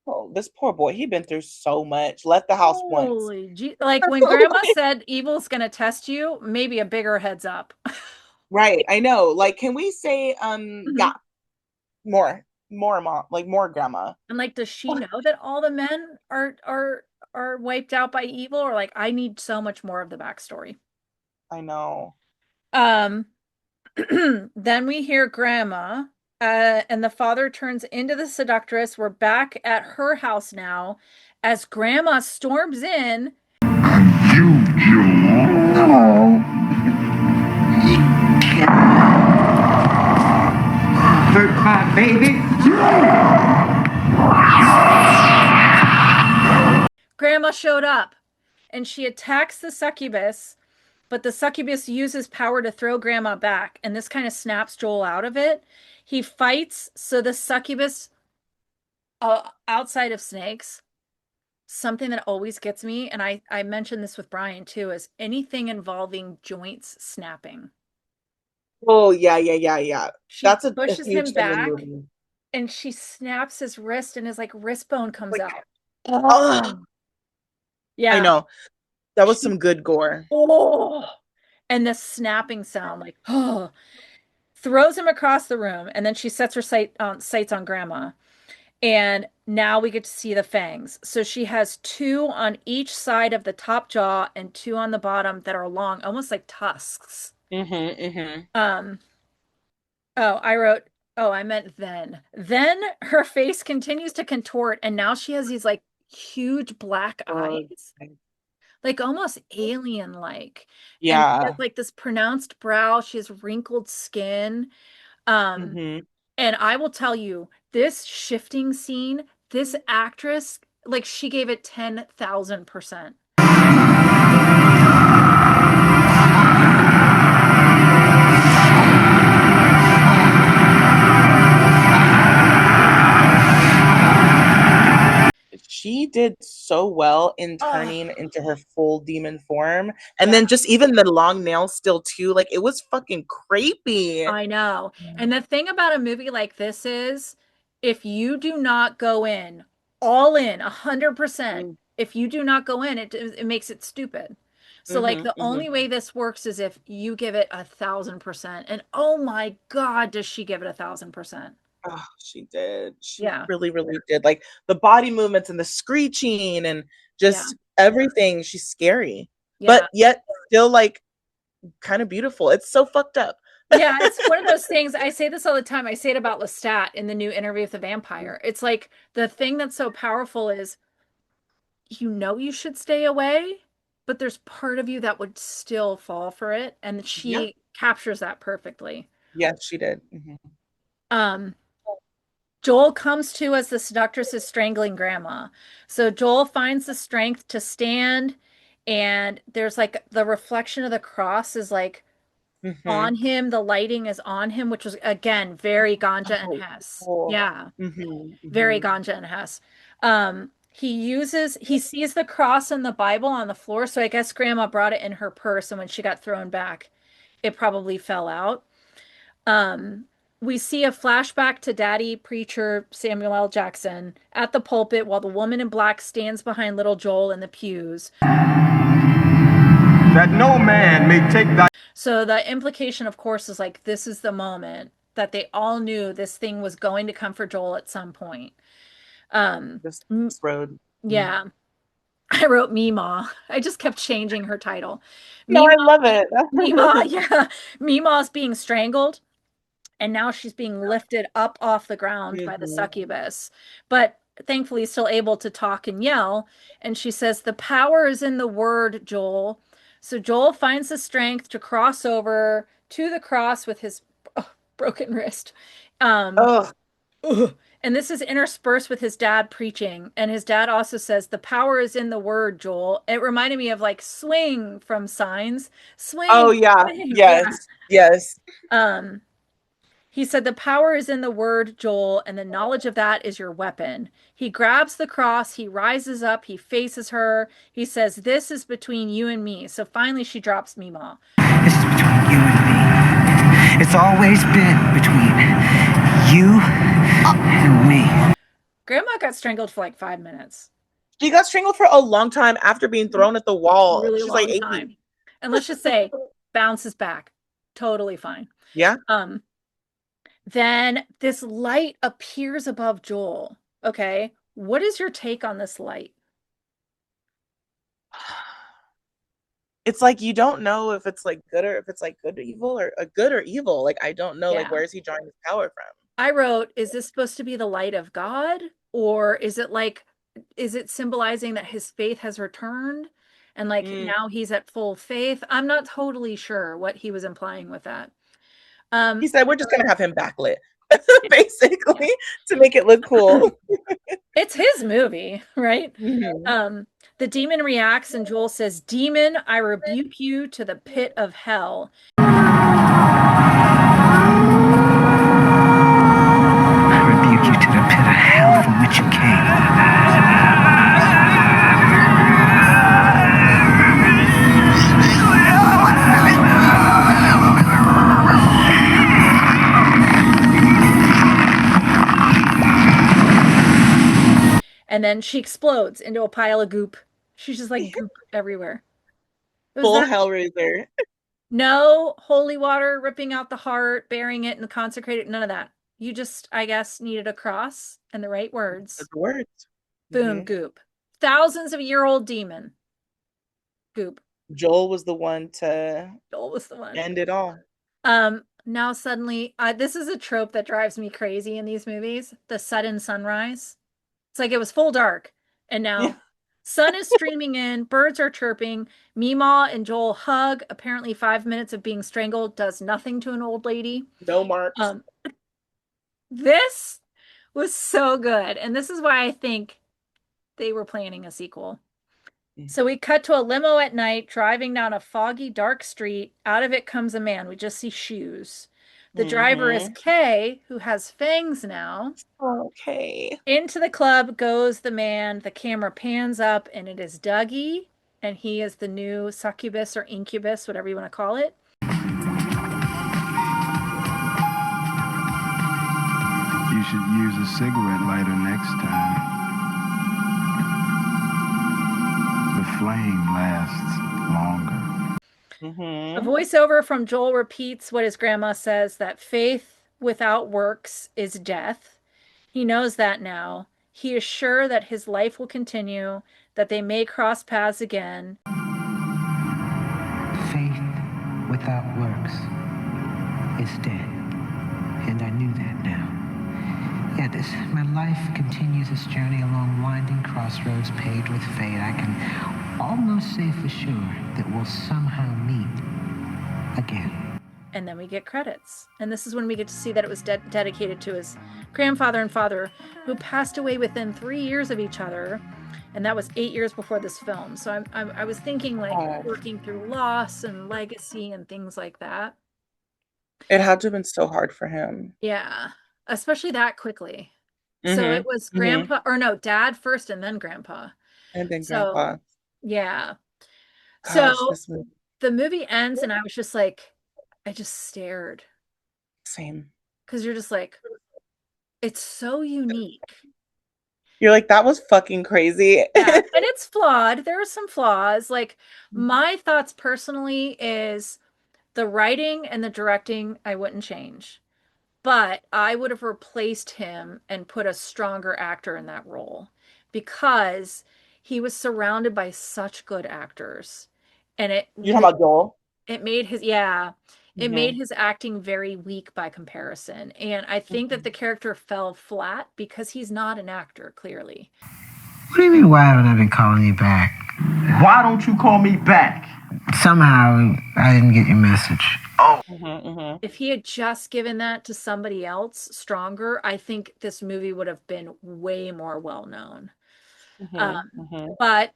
Oh, this poor boy, he'd been through so much. Left the house once. Like when grandma said evil's gonna test you, maybe a bigger heads up. Right, I know. Like, can we say yeah, more mom, like more grandma? And like, does she know that all the men are wiped out by evil, or like I need so much more of the backstory? I know. Then we hear grandma. And the father turns into the seductress. We're back at her house now as grandma storms in. You, Joel. Hurt my baby. Grandma showed up. and she attacks the succubus, but the succubus uses power to throw grandma back, and this kind of snaps Joel out of it. He fights, so the succubus, outside of snakes, something that always gets me, and I mentioned this with Brian too, is anything involving joints snapping. Oh yeah. She That's a pushes huge him thing in back, movies. and she snaps his wrist, and his like wrist bone comes Like, out. oh, I Yeah. know. That was some good gore. Oh, and the snapping sound, like, oh, throws him across the room, and then she sets her sights on grandma. And now we get to see the fangs. So she has two on each side of the top jaw and two on the bottom that are long, almost like tusks. Um, oh, I meant then. Then her face continues to contort, and now she has these like huge black eyes, like almost alien-like. And she has Yeah. like this pronounced brow. She has wrinkled skin. Um, and I will tell you, this shifting scene, this actress, like she gave it 10,000%. She did so well in Oh, turning into her full demon form. And then just even the long nails still too. Like it was fucking creepy. I know. And the thing about a movie like this is if you do not go in all in 100%, if you do not go in, it makes it stupid. So like the only way this works is if you give it 1,000%. And oh my God, does she give it 1,000%? Oh, she did. She Yeah. really, really did. Like the body movements and the screeching and just everything. She's scary. Yeah. But yet still like kind of beautiful. It's so fucked up. Yeah, it's one of those things. I say this all the time. I say it about Lestat in the new Interview with the Vampire. It's like the thing that's so powerful is you know you should stay away, but there's part of you that would still fall for it, and she captures that perfectly. Yes, she did. Joel comes to as the seductress is strangling grandma. So Joel finds the strength to stand, and there's like the reflection of the cross is like on him. The lighting is on him, which was again very Ganja and Hess. Cool. Yeah. Very Ganja and Hess. He sees the cross in the Bible on the floor, so I guess grandma brought it in her purse, and when she got thrown back, it probably fell out. We see a flashback to Daddy Preacher Samuel L. Jackson at the pulpit while the woman in black stands behind little Joel in the pews. That no man may take thy. So the implication, of course, is like this is the moment that they all knew this thing was going to come for Joel at some point. This road. Yeah. I wrote Meemaw. I just kept changing her title. No, I love it. Meemaw, yeah. Meemaw's being strangled, and now she's being lifted up off the ground by the succubus, but thankfully still able to talk and yell. And she says, "The power is in the word, Joel." So Joel finds the strength to cross over to the cross with his broken wrist. And this is interspersed with his dad preaching. And his dad also says, "The power is in the word, Joel." It reminded me of like swing from Signs. Swing. Oh, yeah. Swing. Yes. Yes. He said, "The power is in the word, Joel, and the knowledge of that is your weapon." He grabs the cross. He rises up. He faces her. He says, "This is between you and me." So finally she drops Meemaw. This is between you and me. It's always been between you and me. Grandma got strangled for like 5 minutes. She got strangled for a long time after being thrown at the wall. Really She's long like 18. time. And let's just say, bounces back. Totally fine. Yeah. Then this light appears above Joel. Okay. What is your take on this light? It's like you don't know if it's like good or if it's like good or evil or good or evil. Like I don't know. Like where is he drawing his power from? I wrote, is this supposed to be the light of God? Or is it symbolizing that his faith has returned? And like now he's at full faith? I'm not totally sure what he was implying with that. He said, "We're just going to have him backlit," basically, to make it look cool. It's his movie, right? Mhm. The demon reacts, and Joel says, "Demon, I rebuke you to the pit of hell." I rebuke you to the pit of hell from which you came. And then she explodes into a pile of goop. She's just like goop everywhere. It was Full that Hellraiser. no holy water ripping out the heart, burying it and consecrated, none of that. You just, I guess, needed a cross and the right words. The words. Boom, goop. Thousands of year old demon. Goop. Joel was the one to Joel was the one. end it all. Now suddenly, this is a trope that drives me crazy in these movies. The sudden sunrise. It's like it was full dark, and now sun is streaming in, birds are chirping, Meemaw and Joel hug. Apparently, 5 minutes of being strangled does nothing to an old lady. No marks. This was so good, and this is why I think they were planning a sequel. So we cut to a limo at night, driving down a foggy, dark street. Out of it comes a man. We just see shoes. The driver is Kay, who has fangs now. Okay. Into the club goes the man. The camera pans up, and it is Dougie, and he is the new succubus or incubus, whatever you want to call it. You should use a cigarette lighter next time. The flame lasts longer. A voiceover from Joel repeats what his grandma says, that faith without works is death. He knows that now. He is sure that his life will continue, that they may cross paths again. Faith without works is dead. And I knew that now. Yet as my life continues its journey along winding crossroads paved with fate, I can almost say for sure that we'll somehow meet again. And then we get credits. And this is when we get to see that it was dedicated to his grandfather and father, who passed away within 3 years of each other. And that was 8 years before this film. So I was thinking, like, working through loss and legacy and things like that. It had to have been so hard for him. Yeah, especially that quickly. So it was grandpa, or no, dad first and then grandpa. And then So, grandpa. yeah. Gosh, So this movie. the movie ends, and I was just like, I just stared. Same. Because you're just like, it's so unique. You're like, that was fucking crazy. Yeah, and it's flawed. There are some flaws. Like, my thoughts personally is the writing and the directing I wouldn't change. But I would have replaced him and put a stronger actor in that role, because he was surrounded by such good actors. And You're talking about Joel? it made his it made his acting very weak by comparison. And I think that the character fell flat because he's not an actor, clearly. What do you mean, why haven't I been calling you back? Why don't you call me back? Somehow I didn't get your message. Oh. If he had just given that to somebody else stronger, I think this movie would have been way more well known. But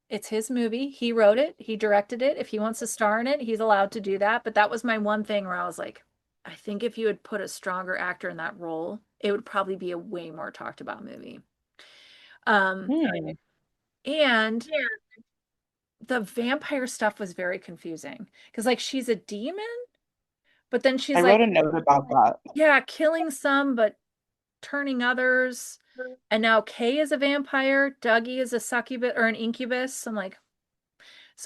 it's his movie. He wrote it. He directed it. If he wants to star in it, he's allowed to do that. But that was my one thing where I was like, I think if you had put a stronger actor in that role, it would probably be a way more talked about movie. And the vampire stuff was very confusing, because, like, she's a demon, but then she's I like, wrote a note about that. yeah, killing some, but turning others. And now Kay is a vampire. Dougie is a succubus or an incubus. I'm like,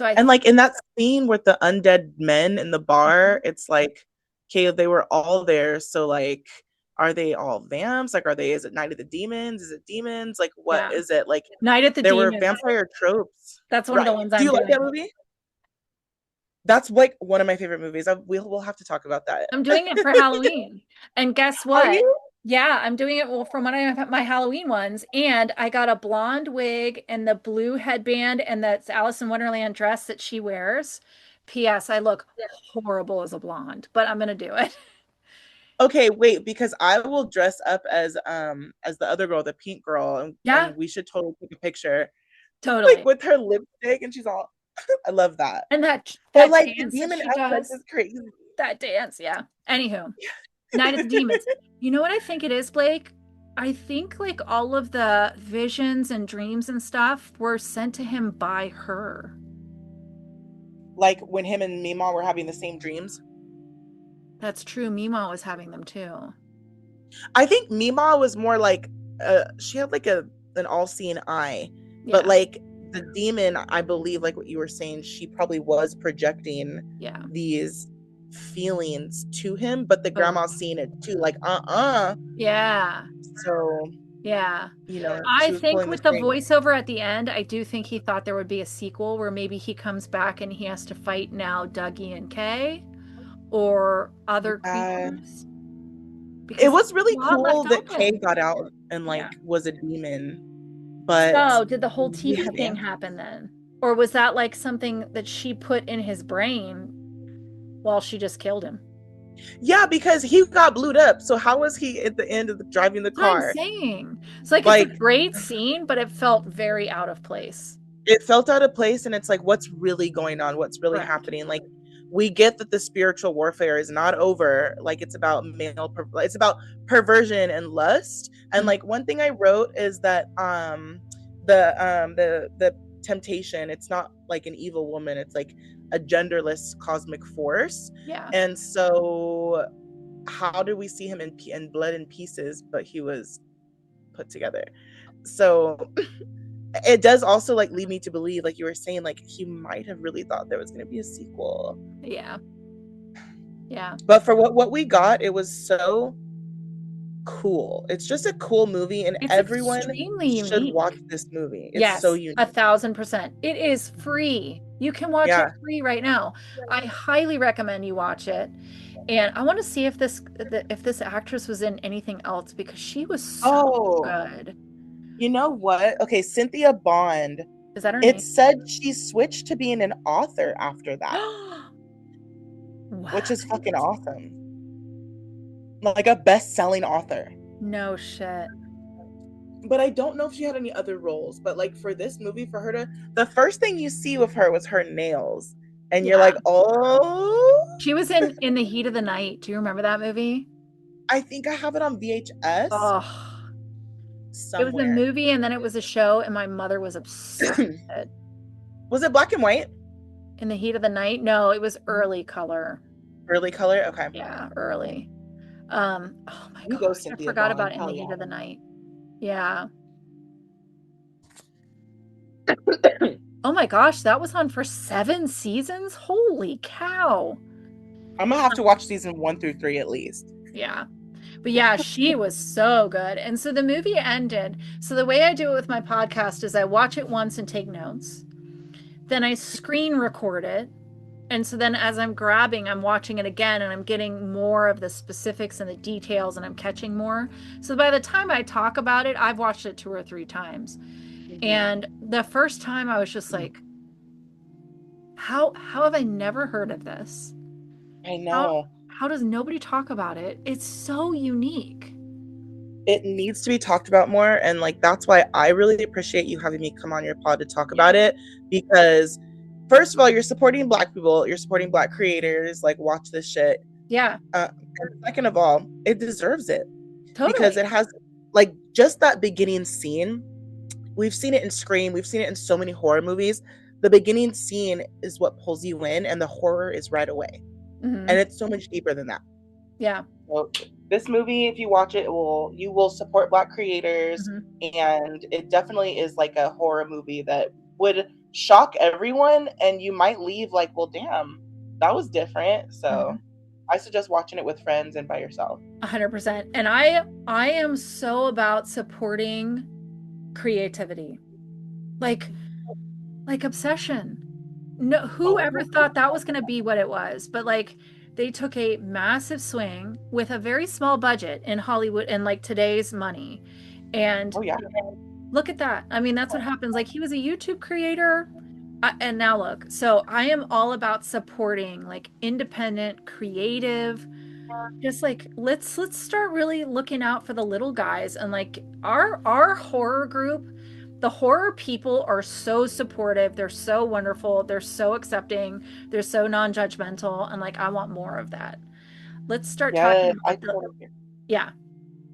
and like in that scene with the undead men in the bar, it's like, okay, they were all there. So like, are they all vamps? Like, is it Night of the Demons? Is it demons? Like, what is it? Like, Night at the there Demons. were vampire tropes. That's one of the ones Do you like that movie? That's like one of my favorite movies. We'll have to talk about that. I'm doing it for Halloween. And guess what? Are you? Yeah, I'm doing it from one of my Halloween ones. And I got a blonde wig and the blue headband and that's Alice in Wonderland dress that she wears. P.S. I look horrible as a blonde, but I'm going to do it. Okay, wait, because I will dress up as the other girl, the pink girl, and we should totally take a picture. Totally. Like with her lipstick and she's all I love that. And that But like the dance that demon she aspect does. is crazy. That dance, yeah. Anywho. Night of the Demons. You know what I think it is, Blake? I think like all of the visions and dreams and stuff were sent to him by her. Like when him and Mima were having the same dreams. That's true. Mima was having them too. I think Mima was more like she had like an all-seeing eye. Yeah. But like the demon, I believe, like what you were saying, she probably was projecting these feelings to him, but the grandma's seeing it too, like Yeah. So yeah, you know, I think with the voiceover at the end, I do think he thought there would be a sequel where maybe he comes back and he has to fight now Dougie and Kay or other creatures. It was really cool that Kay got out and like was a demon. But so did the whole TV thing happen then? Or was that like something that she put in his brain while she just killed him? Yeah, because he got blued up. So how was he at the end of driving the car? That's what I'm saying. It's like it's a great scene, but it felt very out of place. It felt out of place, and it's like, what's really going on? What's really happening? Like, we get that the spiritual warfare is not over. Like, it's about it's about perversion and lust. And like one thing I wrote is that the temptation, it's not like an evil woman, it's like a genderless cosmic force. Yeah. And so how do we see him in blood and pieces, but he was put together? So it does also like lead me to believe, like you were saying, like he might have really thought there was going to be a sequel. Yeah. But for what we got, it was so cool. It's just a cool movie, and it's everyone should unique. watch this movie. It's so unique. 1,000%. It is free. You can watch it free right now. I highly recommend you watch it. And I want to see if this actress was in anything else, because she was so good. You know what? Okay, Cynthia Bond. Is that her name? It said she switched to being an author after that. Which is fucking awesome. Like a best-selling author. No shit. But I don't know if she had any other roles. But like for this movie, for her to, the first thing you see with her was her nails. And you're like, oh. She was in The Heat of the Night. Do you remember that movie? I think I have it on VHS. Oh. Somewhere. It was a movie and then it was a show, and my mother was obsessed. Was it black and white? In The Heat of the Night? No, it was early color. Early color? Okay. Yeah, early. Oh my gosh, I forgot about In the Heat of the Night. Yeah. Oh my gosh, that was on for 7 seasons? Holy cow. I'm gonna have to watch season 1 through 3 at least. Yeah. But yeah, she was so good. And so the movie ended. So the way I do it with my podcast is I watch it once and take notes. Then I screen record it. And so then as I'm grabbing, I'm watching it again, and I'm getting more of the specifics and the details, and I'm catching more. So by the time I talk about it, I've watched it 2 or 3 times. And the first time I was just like, how have I never heard of this? I know. How does nobody talk about it? It's so unique. It needs to be talked about more. And like, that's why I really appreciate you having me come on your pod to talk about it. Because first of all, you're supporting Black people. You're supporting Black creators. Like, watch this shit. Yeah. And second of all, it deserves it. Totally. Because it has, like, just that beginning scene. We've seen it in Scream. We've seen it in so many horror movies. The beginning scene is what pulls you in, and the horror is right away. Mm-hmm. And it's so much deeper than that. Yeah. So this movie, if you watch it, you will support Black creators. Mm-hmm. And it definitely is like a horror movie that would shock everyone, and you might leave like, well, damn, that was different. So I suggest watching it with friends and by yourself. 100%. And I am so about supporting creativity, like Obsession. No, whoever thought that was going to be what it was? But like, they took a massive swing with a very small budget in Hollywood and like today's money, and look at that. I mean, that's what happens. Like, he was a YouTube creator, and now look. So I am all about supporting like independent, creative just like let's start really looking out for the little guys. And like our horror group, the horror people are so supportive, they're so wonderful, they're so accepting, they're so non-judgmental, and like I want more of that. Let's start talking Yeah, I about the totally agree. yeah.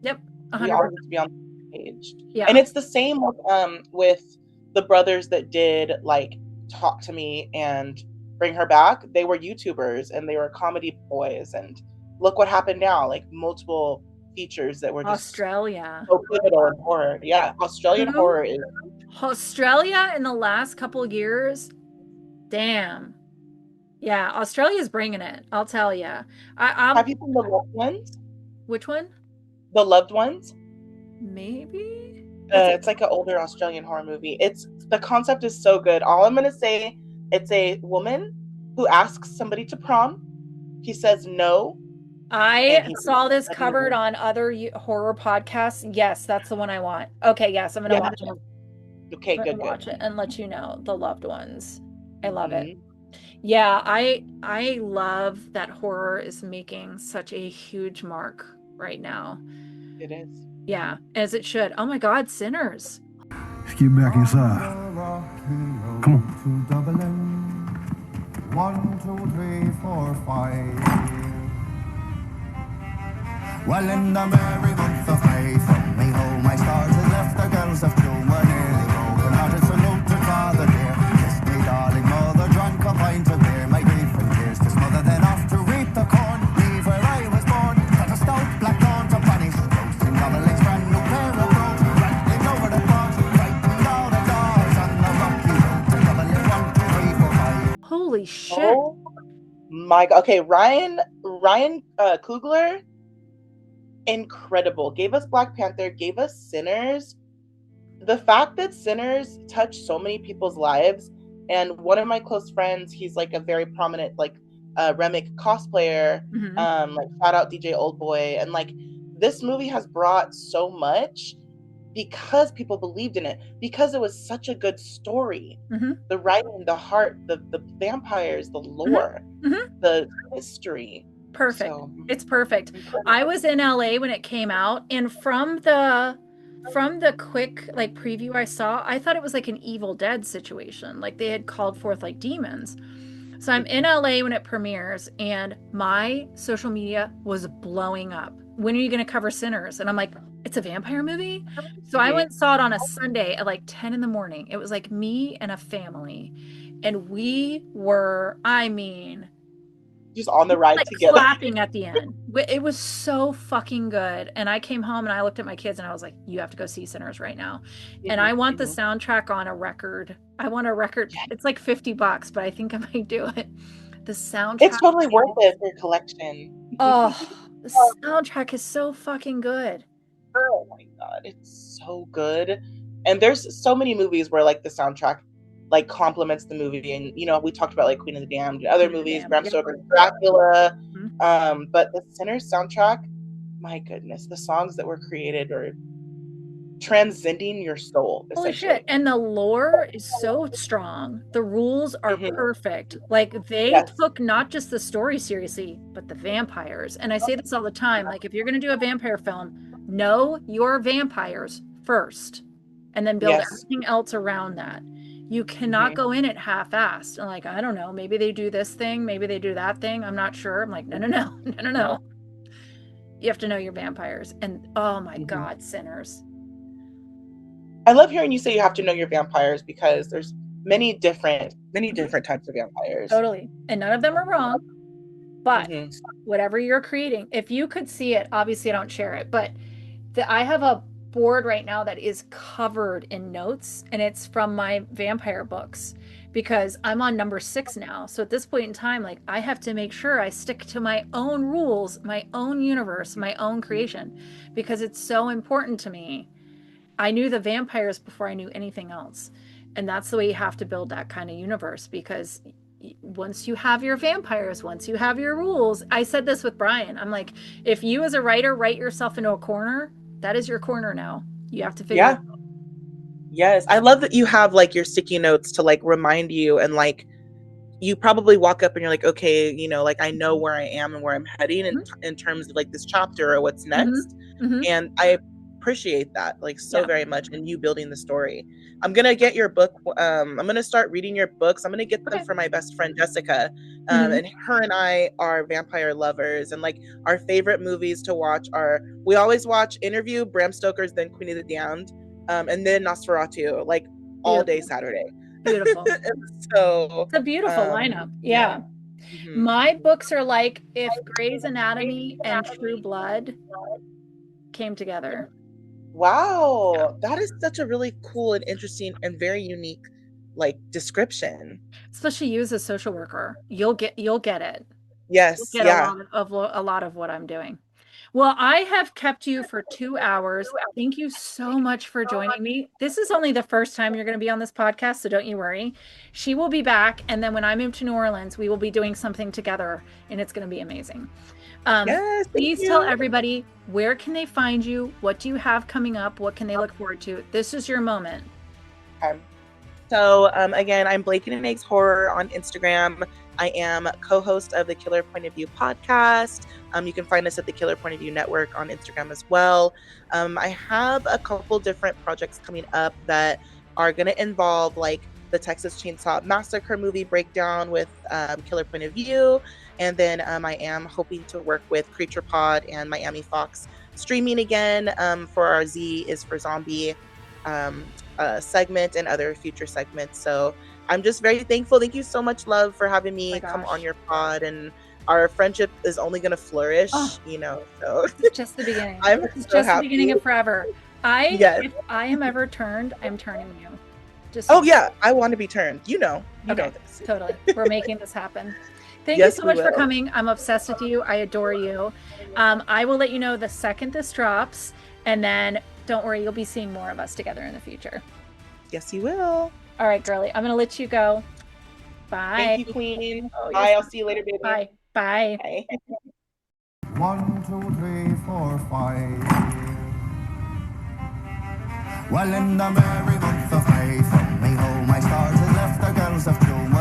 Yep. We 100%. all need to be on the page. Yeah. And it's the same with the brothers that did like Talk to Me and Bring Her Back. They were YouTubers and they were comedy boys, and look what happened now, like multiple features that were just Australia. so pivotal in horror. Yeah, Australian horror is Australia in the last couple years. Damn. Yeah, Australia's bringing it. I'll tell you. Have you seen The Loved Ones? Which one? The Loved Ones? Maybe. It's like an older Australian horror movie. The concept is so good. All I'm gonna say, it's a woman who asks somebody to prom. He says no. I saw this covered on other horror podcasts. Yes, that's the one I want. Okay, yes, I'm gonna watch it. Okay, good. Watch it and let you know. The Loved Ones. I love it. Yeah, I love that horror is making such a huge mark right now. It is. Yeah, as it should. Oh my God, Sinners. Let's get back inside. Come on. 1, 2, 3, 4, 5. Well, in the merry month of May, from me home I started, left the girls of June were nearly broken hearted. Salute to Father dear, kiss me darling mother, drunk a pint of beer, my grief and tears to smother, then off to reap the corn, leave where I was born, cut a stout black thorn to punish, roasting doublings, brand new pair of brogues, rattling over the bog, frightened all the dogs on the rocky road to Dublin. 1, 2, 3, 4, 5. Holy shit. Oh my God. Okay, Ryan Coogler, incredible. Gave us Black Panther, gave us Sinners. The fact that Sinners touched so many people's lives, and one of my close friends, he's like a very prominent like Remick cosplayer, like shout out DJ Oldboy, and like this movie has brought so much because people believed in it, because it was such a good story. The writing, the heart, the vampires, the lore, the history. Perfect. It's perfect. I was in LA when it came out, and from the quick like preview I saw, I thought it was like an Evil Dead situation. Like they had called forth like demons. So I'm in LA when it premieres, and my social media was blowing up. When are you going to cover Sinners? And I'm like, it's a vampire movie? So I went and saw it on a Sunday at like 10 in the morning. It was like me and a family. And we were, just on the ride like together, clapping at the end. It was so fucking good. And I came home and I looked at my kids and I was like, you have to go see Sinners right now. And I want the soundtrack on a record. I want a record. It's like $50, but I think I might do it. The soundtrack. It's totally worth it for your collection. Oh, the soundtrack is so fucking good. Oh my God, it's so good. And there's so many movies where like the soundtrack like complements the movie, and you know, we talked about like Queen of the Damned, other movies, Bram Stoker's Dracula, but the Sinners soundtrack, my goodness, the songs that were created are transcending your soul. Holy shit. And the lore is so strong. The rules are perfect. Like they took not just the story seriously, but the vampires. And I say this all the time, like if you're going to do a vampire film, know your vampires first and then build everything else around that. You cannot go in it half-assed and like, I don't know, maybe they do this thing, maybe they do that thing, I'm not sure. I'm like, no. You have to know your vampires. And oh my God, Sinners. I love hearing you say you have to know your vampires, because there's many different types of vampires. Totally. And none of them are wrong. But whatever you're creating, if you could see it, obviously I don't share it, but I have a board right now that is covered in notes, and it's from my vampire books, because I'm on number 6 now. So at this point in time, like I have to make sure I stick to my own rules, my own universe, my own creation, because it's so important to me. I knew the vampires before I knew anything else. And that's the way you have to build that kind of universe, because once you have your vampires, once you have your rules, I said this with Brian, I'm like, if you as a writer write yourself into a corner, that is your corner now. You have to figure it out. Yes. I love that you have like your sticky notes to like remind you and like you probably walk up and you're like, okay, you know, like I know where I am and where I'm heading in terms of like this chapter or what's next. And I appreciate that like so very much, and you building the story. I'm gonna get your book. I'm gonna start reading your books. I'm gonna get them for my best friend Jessica, and her and I are vampire lovers, and like our favorite movies to watch are, we always watch Interview, Bram Stoker's Then Queen of the Damned, and then Nosferatu, like all day Saturday. Beautiful. So it's a beautiful lineup. Yeah. My books are like if Grey's Anatomy and True Blood came together. Wow, that is such a really cool and interesting and very unique like description. Especially you as a social worker, you'll get it. Yes, you'll get a lot of what I'm doing. Well, I have kept you for 2 hours. Thank you so much for joining me. This is only the first time you're going to be on this podcast, so don't you worry. She will be back, and then when I move to New Orleans, we will be doing something together, and it's going to be amazing. Yes, please tell everybody, where can they find you? What do you have coming up? What can they look forward to? This is your moment. So again, I'm Blake and Eggs Horror on Instagram. I am co-host of the Killer Point of View podcast. You can find us at the Killer Point of View Network on Instagram as well. I have a couple different projects coming up that are going to involve like the Texas Chainsaw Massacre movie breakdown with Killer Point of View. And then I am hoping to work with Creature Pod and Miami Fox streaming again for our Z is for Zombie segment and other future segments. So I'm just very thankful. Thank you so much, love, for having me come on your pod, and our friendship is only going to flourish, you know. So it's just the beginning. It's just the beginning of forever. If I am ever turned, I'm turning you. Just yeah, I want to be turned. You know this. Totally. We're making this happen. Thank you so much for coming. I'm obsessed with you. I adore you. I will let you know the second this drops, and then don't worry, you'll be seeing more of us together in the future. Yes, you will. All right, girly. I'm going to let you go. Bye. Thank you, Queen. Bye. I'll see you later, baby. Bye. Bye. Bye. 1, 2, 3, 4, 5. Well, in the merry month of May, from me home my stars had left the girls of June.